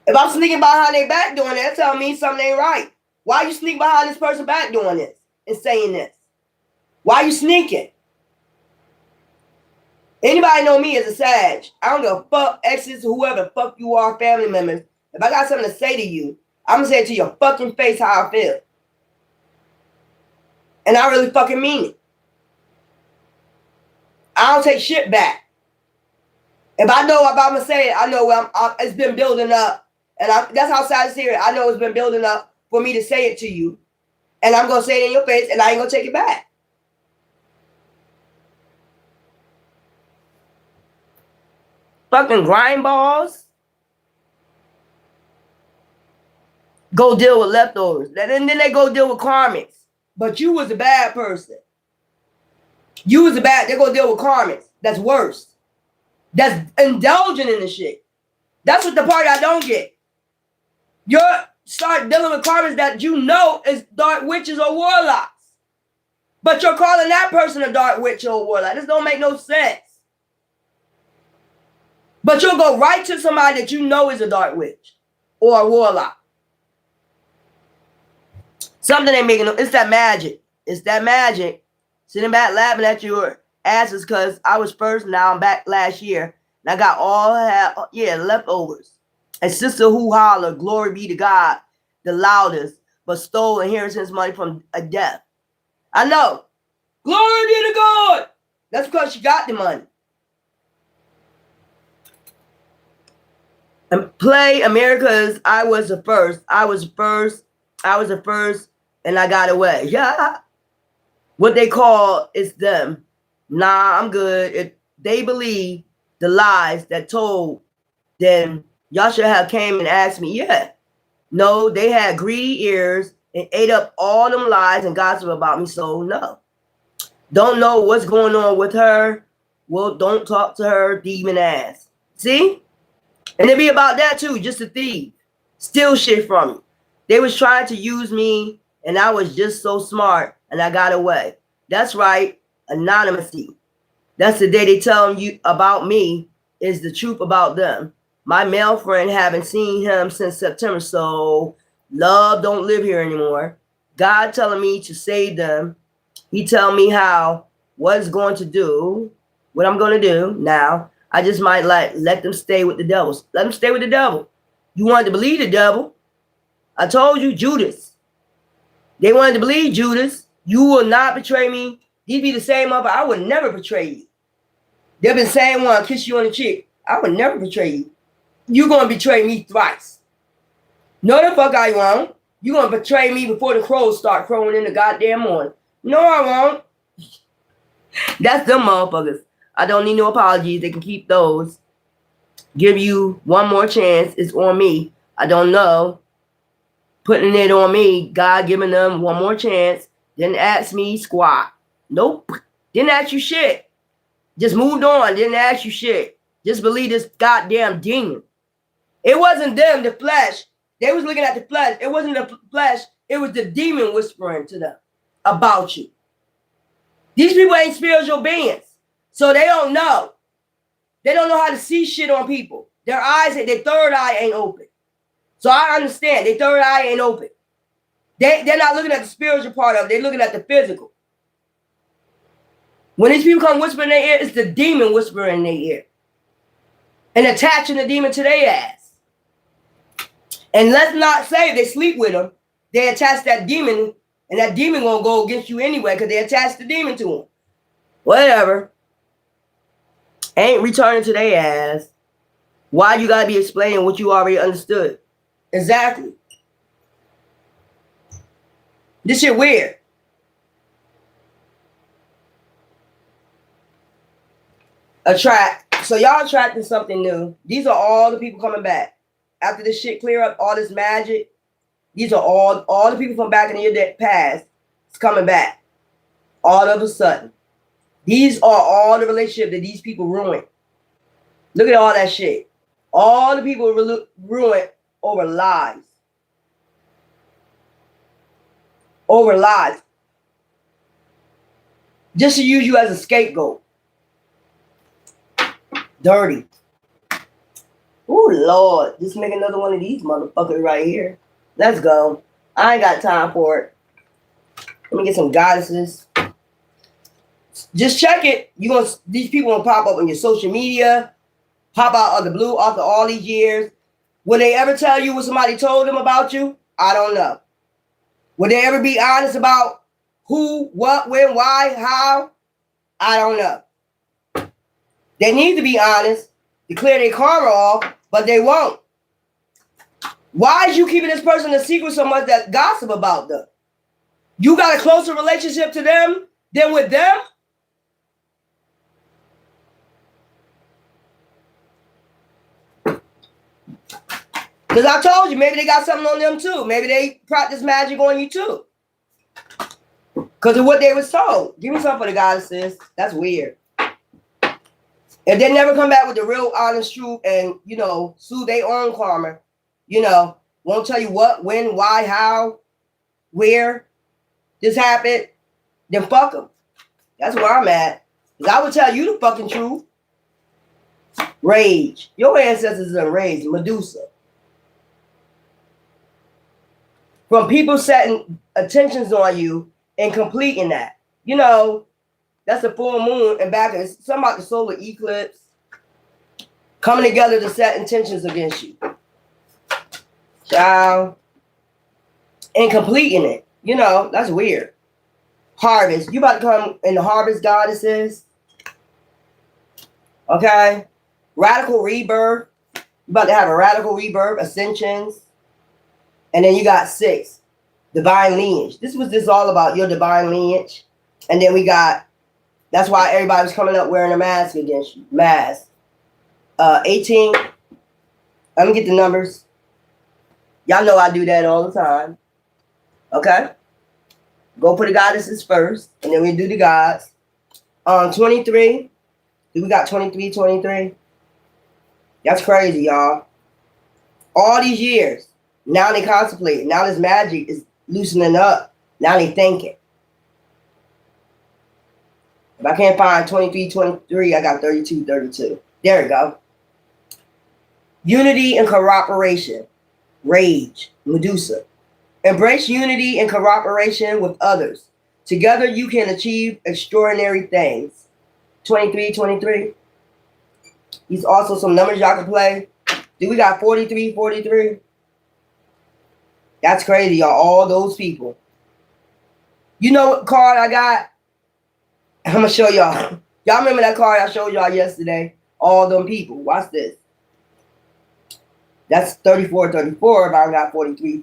If I'm sneaking behind their back doing it, they'll tell me something ain't right. Why you sneak behind this person's back doing this and saying this? Why you sneaking? Anybody know me as a Sag? I don't give a fuck, exes, whoever the fuck you are, family members. If I got something to say to you, I'm gonna say it to your fucking face how I feel. And I really fucking mean it. I don't take shit back. If I know if I'm gonna say it, I know it's been building up. And that's how Sagittarius, I know it's been building up for me to say it to you. And I'm gonna say it in your face and I ain't gonna take it back. Fucking grind balls. Go deal with leftovers. And then they go deal with karmics. But you was a bad person. You was a bad, they go deal with karmics. That's worse. That's indulging in the shit. That's what the part I don't get. You start dealing with karmics that you know is dark witches or warlocks. But you're calling that person a dark witch or warlock. This don't make no sense. But you'll go right to somebody that you know is a dark witch or a warlock. Something ain't making no, it's that magic. It's that magic. Sitting back laughing at your asses because I was first, now I'm back last year. And I got all leftovers. And Sister Who Holler, glory be to God, the loudest, but stole inheritance money from a death. I know. Glory be to God. That's because she got the money. And play America's I was the first. I was the first, and I got away. Yeah. What they call is them. Nah, I'm good. If they believe the lies that told, then y'all should have came and asked me. Yeah. No, they had greedy ears and ate up all them lies and gossip about me. So no. Don't know what's going on with her. Well, don't talk to her, demon ass. See? And it be about that too, just a thief. Steal shit from me. They was trying to use me, and I was just so smart, and I got away. That's right, anonymity. That's the day they tell you about me is the truth about them. My male friend haven't seen him since September, so love don't live here anymore. God telling me to save them. He tell me how, what is going to do, what I'm going to do now. I just might let them stay with the devils. Let them stay with the devil. You wanted to believe the devil. I told you, Judas. They wanted to believe Judas. You will not betray me. These be the same mother. I would never betray you. They've been saying one, kiss you on the cheek. I would never betray you. You're going to betray me thrice. No, the fuck I won't. You're going to betray me before the crows start crowing in the goddamn morning. No, I won't. That's them motherfuckers. I don't need no apologies. They can keep those. Give you one more chance. It's on me. I don't know. Putting it on me. God giving them one more chance. Didn't ask me squat. Nope. Didn't ask you shit. Just moved on. Didn't ask you shit. Just believe this goddamn demon. It wasn't them, the flesh. They was looking at the flesh. It wasn't the flesh. It was the demon whispering to them about you. These people ain't spiritual beings. So they don't know. They don't know how to see shit on people. Their eyes, their third eye ain't open. So I understand. Their third eye ain't open. They're not looking at the spiritual part of it. They're looking at the physical. When these people come whispering in their ear, it's the demon whispering in their ear. And attaching the demon to their ass. And let's not say if they sleep with them, they attach that demon, and that demon gonna go against you anyway because they attach the demon to them. Whatever. Ain't returning to their ass. Why you gotta be explaining what you already understood? Exactly. This shit weird. Attract. So y'all attracting something new. These are all the people coming back. After this shit clear up, all this magic, these are all the people from back in your past. It's coming back. All of a sudden. These are all the relationships that these people ruined. Look at all that shit. All the people ruined over lies. Over lies. Just to use you as a scapegoat. Dirty. Oh, Lord. Just make another one of these motherfuckers right here. Let's go. I ain't got time for it. Let me get some goddesses. Just check it. These people gonna pop up on your social media, pop out of the blue after all these years. Will they ever tell you what somebody told them about you? I don't know. Will they ever be honest about who, what, when, why, how? I don't know. They need to be honest to clear their karma off, but they won't. Why is you keeping this person a secret so much that gossip about them? You got a closer relationship to them than with them? Because I told you, maybe they got something on them too. Maybe they practice magic on you too. Because of what they was told. Give me something for the goddesses. That's weird. If they never come back with the real honest truth and, sue their own karma, won't tell you what, when, why, how, where this happened, then fuck them. That's where I'm at. Because I would tell you the fucking truth. Rage. Your ancestors are enraged. Medusa. From people setting attentions on you and completing that. That's the full moon and back. It's something about the solar eclipse coming together to set intentions against you. Child. And completing it. That's weird. Harvest. You about to come in the harvest goddesses. Okay. Radical rebirth. You about to have a radical rebirth, ascensions. And then you got 6. Divine lineage. This was this all about, your divine lineage. And then we got, that's why everybody was coming up wearing a mask against you. Mask. 18. Let me get the numbers. Y'all know I do that all the time. Okay? Go put the goddesses first. And then we do the gods. 23. We got 23. That's crazy, y'all. All these years. Now they contemplate. Now this magic is loosening up. Now they thinking. If I can't find 23, I got 32. There we go. Unity and cooperation. Rage. Medusa. Embrace unity and cooperation with others. Together you can achieve extraordinary things. 23. These also some numbers y'all can play. Then we got 43. That's crazy, y'all. All those people. You know what card I got? I'm going to show y'all. Y'all remember that card I showed y'all yesterday? All them people. Watch this. That's 34, but I got 43.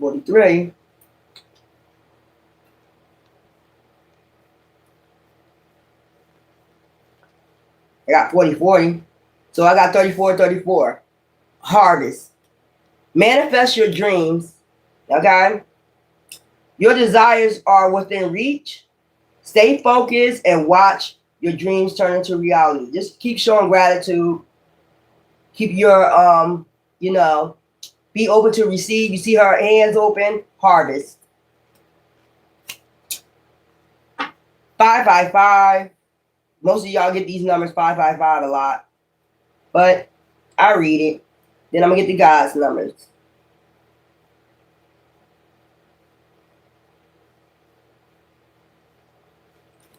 I got 40. So I got 34. Harvest. Manifest your dreams. Okay? Your desires are within reach. Stay focused and watch your dreams turn into reality. Just keep showing gratitude. Keep your, be open to receive. You see her hands open. Harvest. 555. Most of y'all get these numbers 555 a lot. But I read it. Then I'm going to get the God's numbers.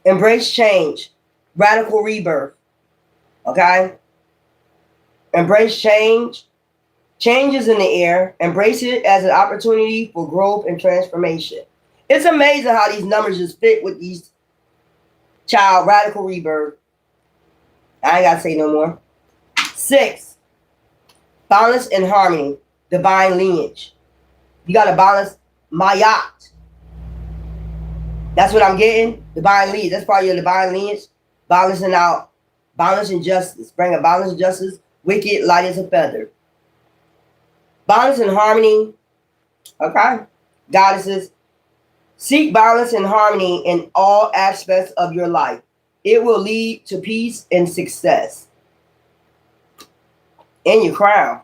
Embrace change. Radical rebirth. Okay? Embrace change. Change is in the air. Embrace it as an opportunity for growth and transformation. It's amazing how these numbers just fit with these child radical rebirth. I ain't got to say no more. 6. Balance and harmony. Divine lineage. You got to balance Mayat. That's what I'm getting. Divine lineage. That's part of your divine lineage. Balancing out. Balance and justice. Bring a balance and justice. Wicked, light as a feather. Balance and harmony. Okay. Goddesses. Seek balance and harmony in all aspects of your life. It will lead to peace and success. In your crown.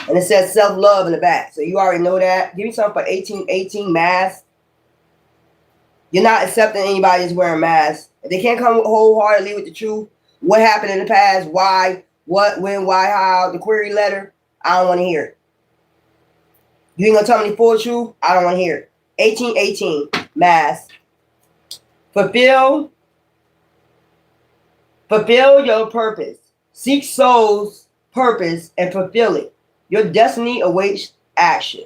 And it says self-love in the back. So you already know that. Give me something for 1818 mask. You're not accepting anybody that's wearing masks. If they can't come wholeheartedly with the truth, what happened in the past, why, what, when, why, how, the query letter, I don't want to hear it. You ain't gonna tell me the full truth, I don't want to hear it. 1818 mask. Fulfill your purpose. Seek soul's purpose and fulfill it. Your destiny awaits action.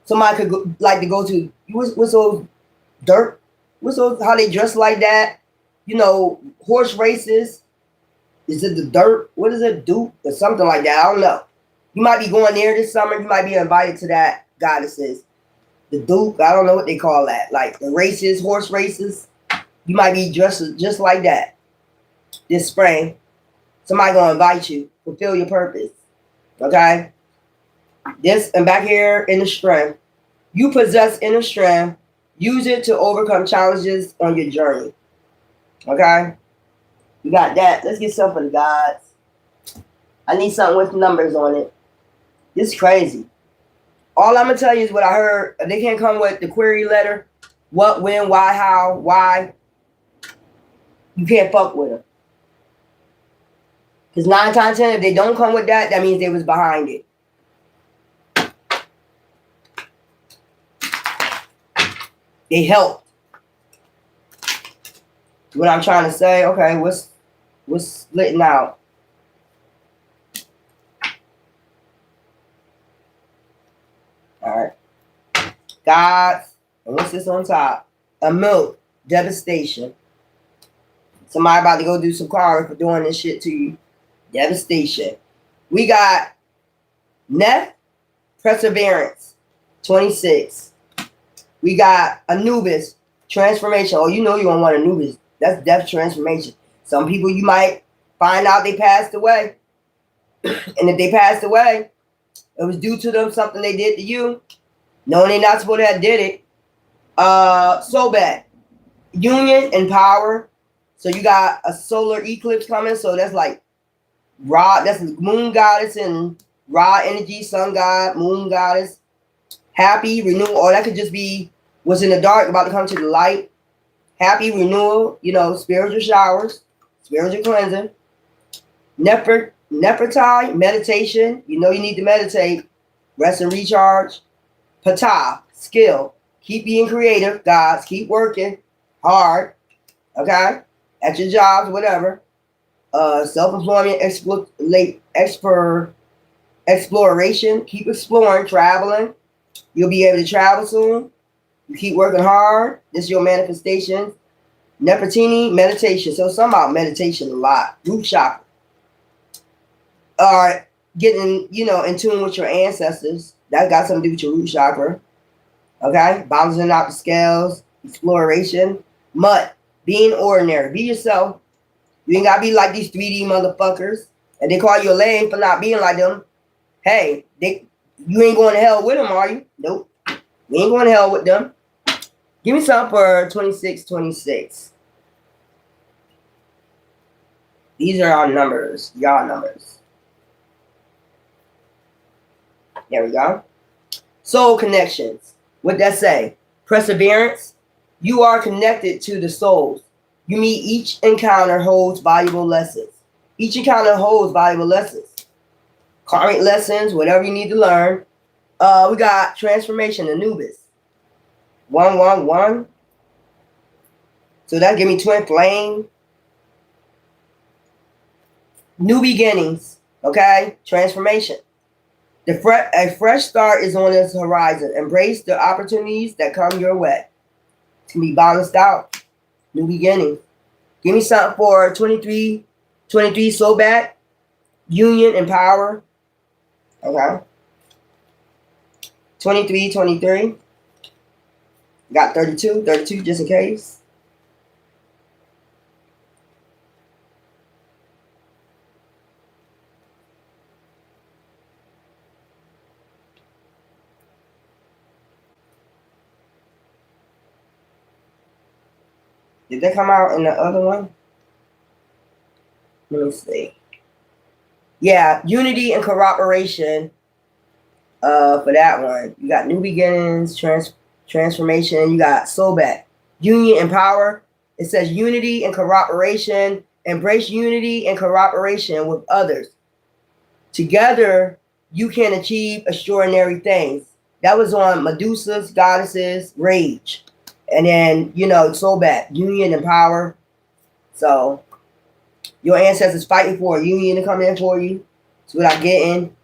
Somebody could like to go to what's those dirt? What's those how they dress like that? You know, horse races. Is it the dirt? What is it, Duke or something like that? I don't know. You might be going there this summer. You might be invited to that. Goddesses, the Duke. I don't know what they call that. Like the races, horse races. You might be dressed just like that this spring. Somebody gonna invite you. Fulfill your purpose. Okay? This and back here in the strength. You possess inner strength. Use it to overcome challenges on your journey. Okay? You got that. Let's get something for the gods. I need something with numbers on it. This is crazy. All I'm gonna tell you is what I heard. They can't come with the query letter. What, when, why, how, why. You can't fuck with them. Because 9 times 10, if they don't come with that, that means they was behind it. They helped. What I'm trying to say, okay, what's splitting out? All right. Gods, and what's this on top? A milk, devastation. Somebody about to go do some karma for doing this shit to you. Devastation. We got Neff, perseverance, 26. We got Anubis, transformation. Oh, you know you don't want Anubis. That's death transformation. Some people you might find out they passed away. And if they passed away, it was due to them something they did to you. Knowing they're not supposed to have did it. So bad. Union and power. So you got a solar eclipse coming. So that's like Ra, that's the moon goddess and Ra energy, sun god, moon goddess. Happy renewal, or that could just be what's in the dark about to come to the light. Happy renewal, you know, spiritual showers, spiritual cleansing. Nefertiti, meditation. You know you need to meditate, rest and recharge. Ptah, skill. Keep being creative, gods. Keep working hard, okay? At your jobs, whatever. Self-employment, exploration. Keep exploring, traveling. You'll be able to travel soon. You keep working hard. This is your manifestation. Nefertiti, meditation. So some about meditation a lot. Root chakra. Getting, you know, in tune with your ancestors. That got something to do with your root chakra. Okay? Balancing out the scales. Exploration. Mud. Being ordinary. Be yourself. You ain't got to be like these 3D motherfuckers. And they call you a lame for not being like them. Hey, you ain't going to hell with them, are you? Nope. You ain't going to hell with them. Give me something for 2626. These are our numbers. Y'all numbers. There we go. Soul connections. What that say? Perseverance. You are connected to the souls. You meet each encounter holds valuable lessons. Each encounter holds valuable lessons. Karmic lessons, whatever you need to learn. We got transformation, Anubis. 111. So that give me twin flame. New beginnings. Okay? Transformation. A fresh start is on this horizon. Embrace the opportunities that come your way. To be balanced out. New beginnings. Give me something for 23 so back. Union and power. Okay. 23. Got 32 just in case. Did that come out in the other one? Let me see. Yeah, unity and cooperation. For that one, you got new beginnings, transformation. You got soul back, union and power. It says unity and cooperation. Embrace unity and cooperation with others. Together, you can achieve extraordinary things. That was on Medusa's Goddesses Rage, and then soul back, union and power. So your ancestors fighting for a union to come in for you. That's what I'm getting.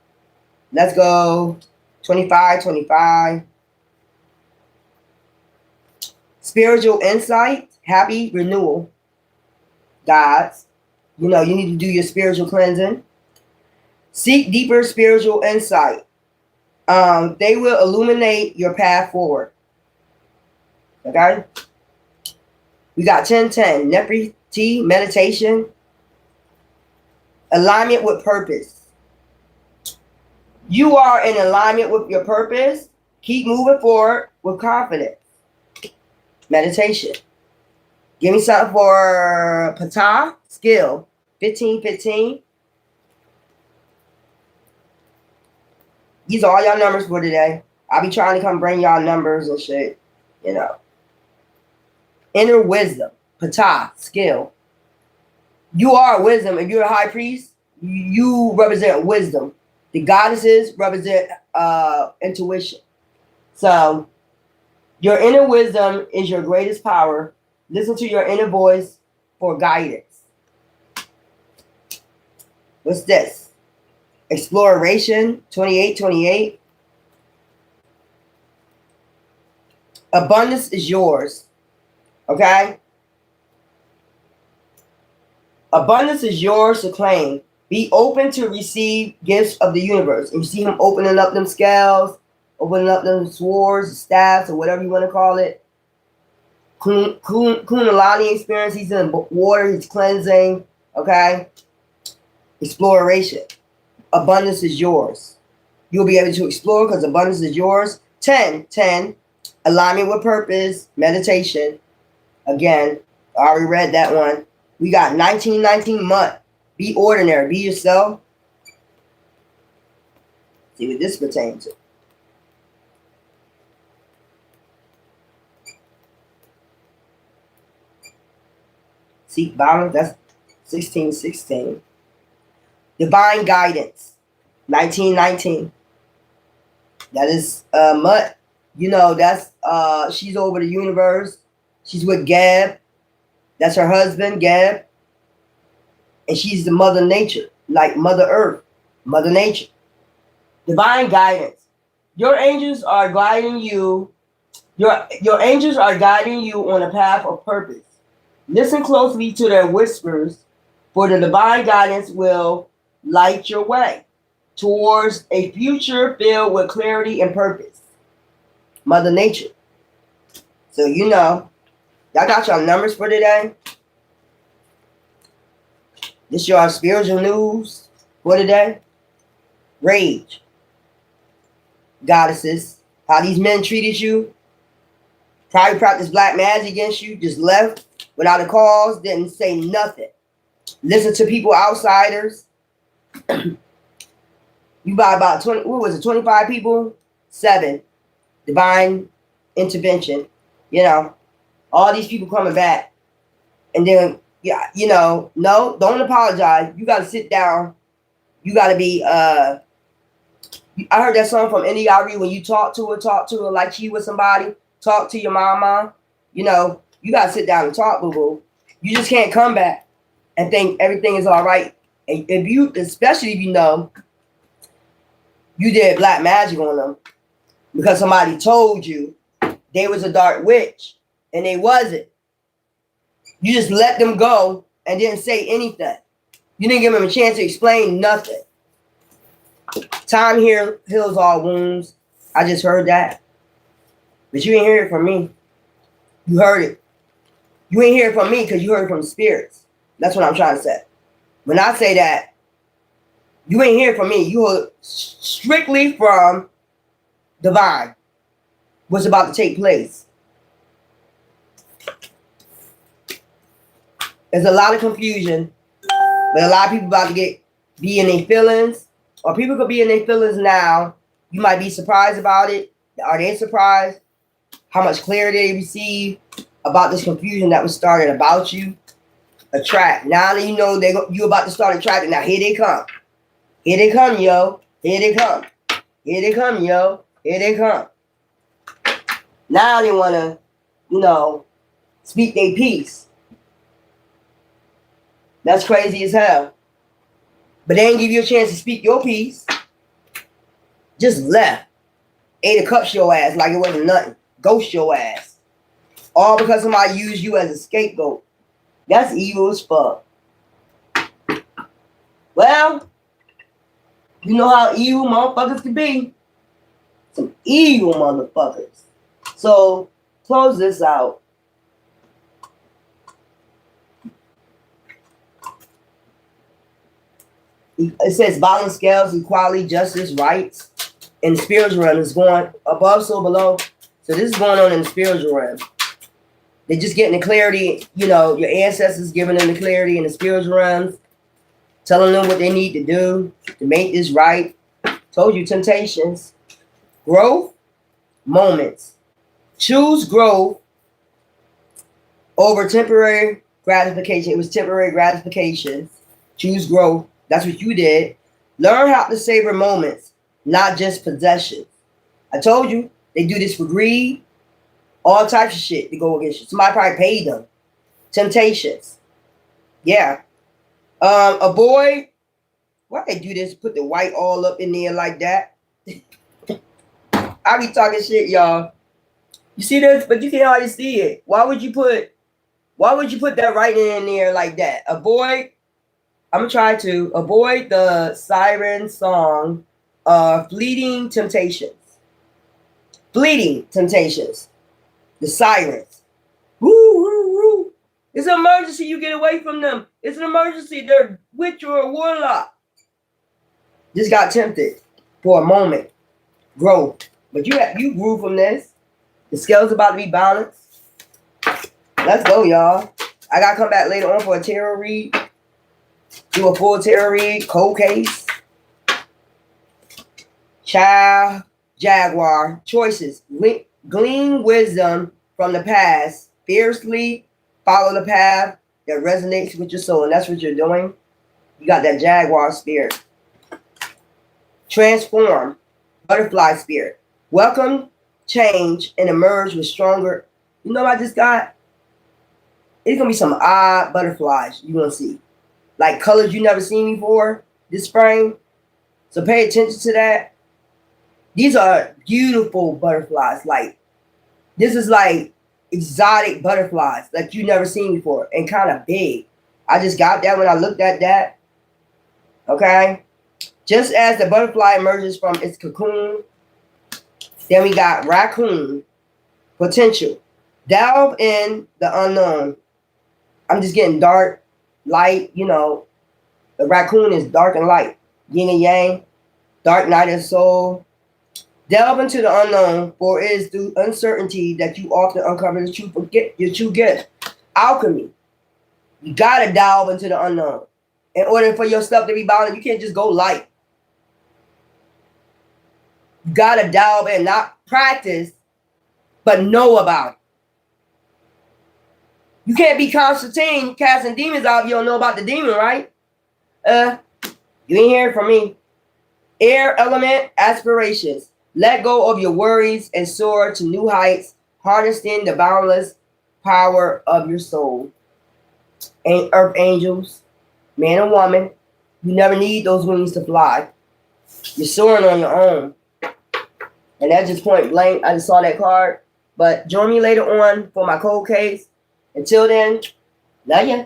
Let's go. 25, 25. Spiritual insight, happy renewal. Gods. You need to do your spiritual cleansing. Seek deeper spiritual insight. They will illuminate your path forward. Okay? We got 1010. Nepriti, meditation. Alignment with purpose. You are in alignment with your purpose. Keep moving forward with confidence. Meditation. Give me something for Pata, skill. 1515. These are all y'all numbers for today. I'll be trying to come bring y'all numbers and shit. Inner wisdom. Pata, skill. You are wisdom. If you're a high priest, you represent wisdom. The goddesses represent intuition. So your inner wisdom is your greatest power. Listen to your inner voice for guidance. What's this? Exploration, 2828. Abundance is yours. Okay? Abundance is yours to claim. Be open to receive gifts of the universe. And you see him opening up them scales, opening up them swords, staffs, or whatever you want to call it. Kundalini experience. He's in water. He's cleansing. Okay? Exploration. Abundance is yours. You'll be able to explore because abundance is yours. 10. Alignment with purpose. Meditation. Again, I already read that one. We got 1919 month. Be ordinary. Be yourself. See what this pertains to. Seek balance. That's 1616. Divine guidance. 1919. That is Mutt. That's she's over the universe. She's with Gab. That's her husband, Gab. And she's the mother nature, like Mother Earth, Mother Nature. Divine guidance. Your angels are guiding you. Your angels are guiding you on a path of purpose. Listen closely to their whispers, for the divine guidance will light your way towards a future filled with clarity and purpose. Mother Nature. So y'all got your numbers for today. This your spiritual news for today. Rage. Goddesses. How these men treated you. Probably practiced black magic against you. Just left without a cause. Didn't say nothing. Listen to people, outsiders. You buy about 20, what was it, 25 people? 7. Divine intervention. All these people coming back. And then, no, don't apologize. You got to sit down. You got to be, I heard that song from N.E.R.E. when you talk to her like she was somebody. Talk to your mama. You got to sit down and talk, boo-boo. You just can't come back and think everything is all right. And especially if you did black magic on them because somebody told you they was a dark witch and they wasn't. You just let them go and didn't say anything. You didn't give them a chance to explain nothing. Time heals all wounds. I just heard that. But you ain't hear it from me. You heard it. You ain't hear it from me because you heard it from the spirits. That's what I'm trying to say. When I say that, you ain't hear it from me. You heard strictly from divine. What's about to take place. There's a lot of confusion, but a lot of people about to get be in their feelings, or people could be in their feelings now. You might be surprised about it. Are they surprised? How much clarity they receive about this confusion that was started about you? Attract. Now that you know you about to start attracting. Now here they come. Here they come, yo. Here they come. Here they come, yo. Here they come. Now they want to, speak their piece. That's crazy as hell. But they didn't give you a chance to speak your piece. Just left. Ate a cups your ass like it wasn't nothing. Ghost your ass. All because somebody used you as a scapegoat. That's evil as fuck. Well, you know how evil motherfuckers can be. Some evil motherfuckers. So, close this out. It says balance scales, equality, justice, rights. In the spiritual realm, it's going above, so below. So this is going on in the spiritual realm. They're just getting the clarity, your ancestors giving them the clarity in the spiritual realms, telling them what they need to do to make this right. Told you, temptations. Growth, moments. Choose growth over temporary gratification. It was temporary gratification. Choose growth. That's what you did. Learn how to savor moments, not just possessions. I told you, they do this for greed, all types of shit to go against you. Somebody probably paid them. Temptations. Yeah. Avoid. Why they do this? Put the white all up in there like that. I be talking shit, y'all. You see this? But you can't hardly see it. Why would you put that writing in there like that? Avoid. I'm gonna try to avoid the siren song, fleeting temptations. Fleeting temptations. The sirens. Woo, woo, woo. It's an emergency. You get away from them. It's an emergency. They're witch or a warlock. Just got tempted for a moment. Growth. But you grew from this. The scale's about to be balanced. Let's go, y'all. I gotta come back later on for a tarot read. Do a full tarot read. Cold case. Child. Jaguar. Choices. Glean wisdom from the past. Fiercely follow the path that resonates with your soul. And that's what you're doing. You got that Jaguar spirit. Transform. Butterfly spirit. Welcome change and emerge with stronger. You know what I just got? It's going to be some odd butterflies you're going to see. Like colors you never seen before this spring. So pay attention to that. These are beautiful butterflies. Like, this is like exotic butterflies that you never seen before and kind of big. I just got that when I looked at that. Okay. Just as the butterfly emerges from its cocoon, then we got raccoon, potential. Delve in the unknown. I'm just getting dark, light, the raccoon is dark and light. Yin and yang, dark night and soul. Delve into the unknown, for it is through uncertainty that you often uncover the truth, forget your true gift. Alchemy. You gotta delve into the unknown. In order for your stuff to be balanced, you can't just go light. You gotta delve in, not practice, but know about it. You can't be Constantine casting demons out if you don't know about the demon, right? You ain't hearing from me. Air element aspirations. Let go of your worries and soar to new heights, harnessing the boundless power of your soul. Earth angels, man and woman, you never need those wings to fly. You're soaring on your own. And that's just point blank. I just saw that card. But join me later on for my cold case. Until then, love ya.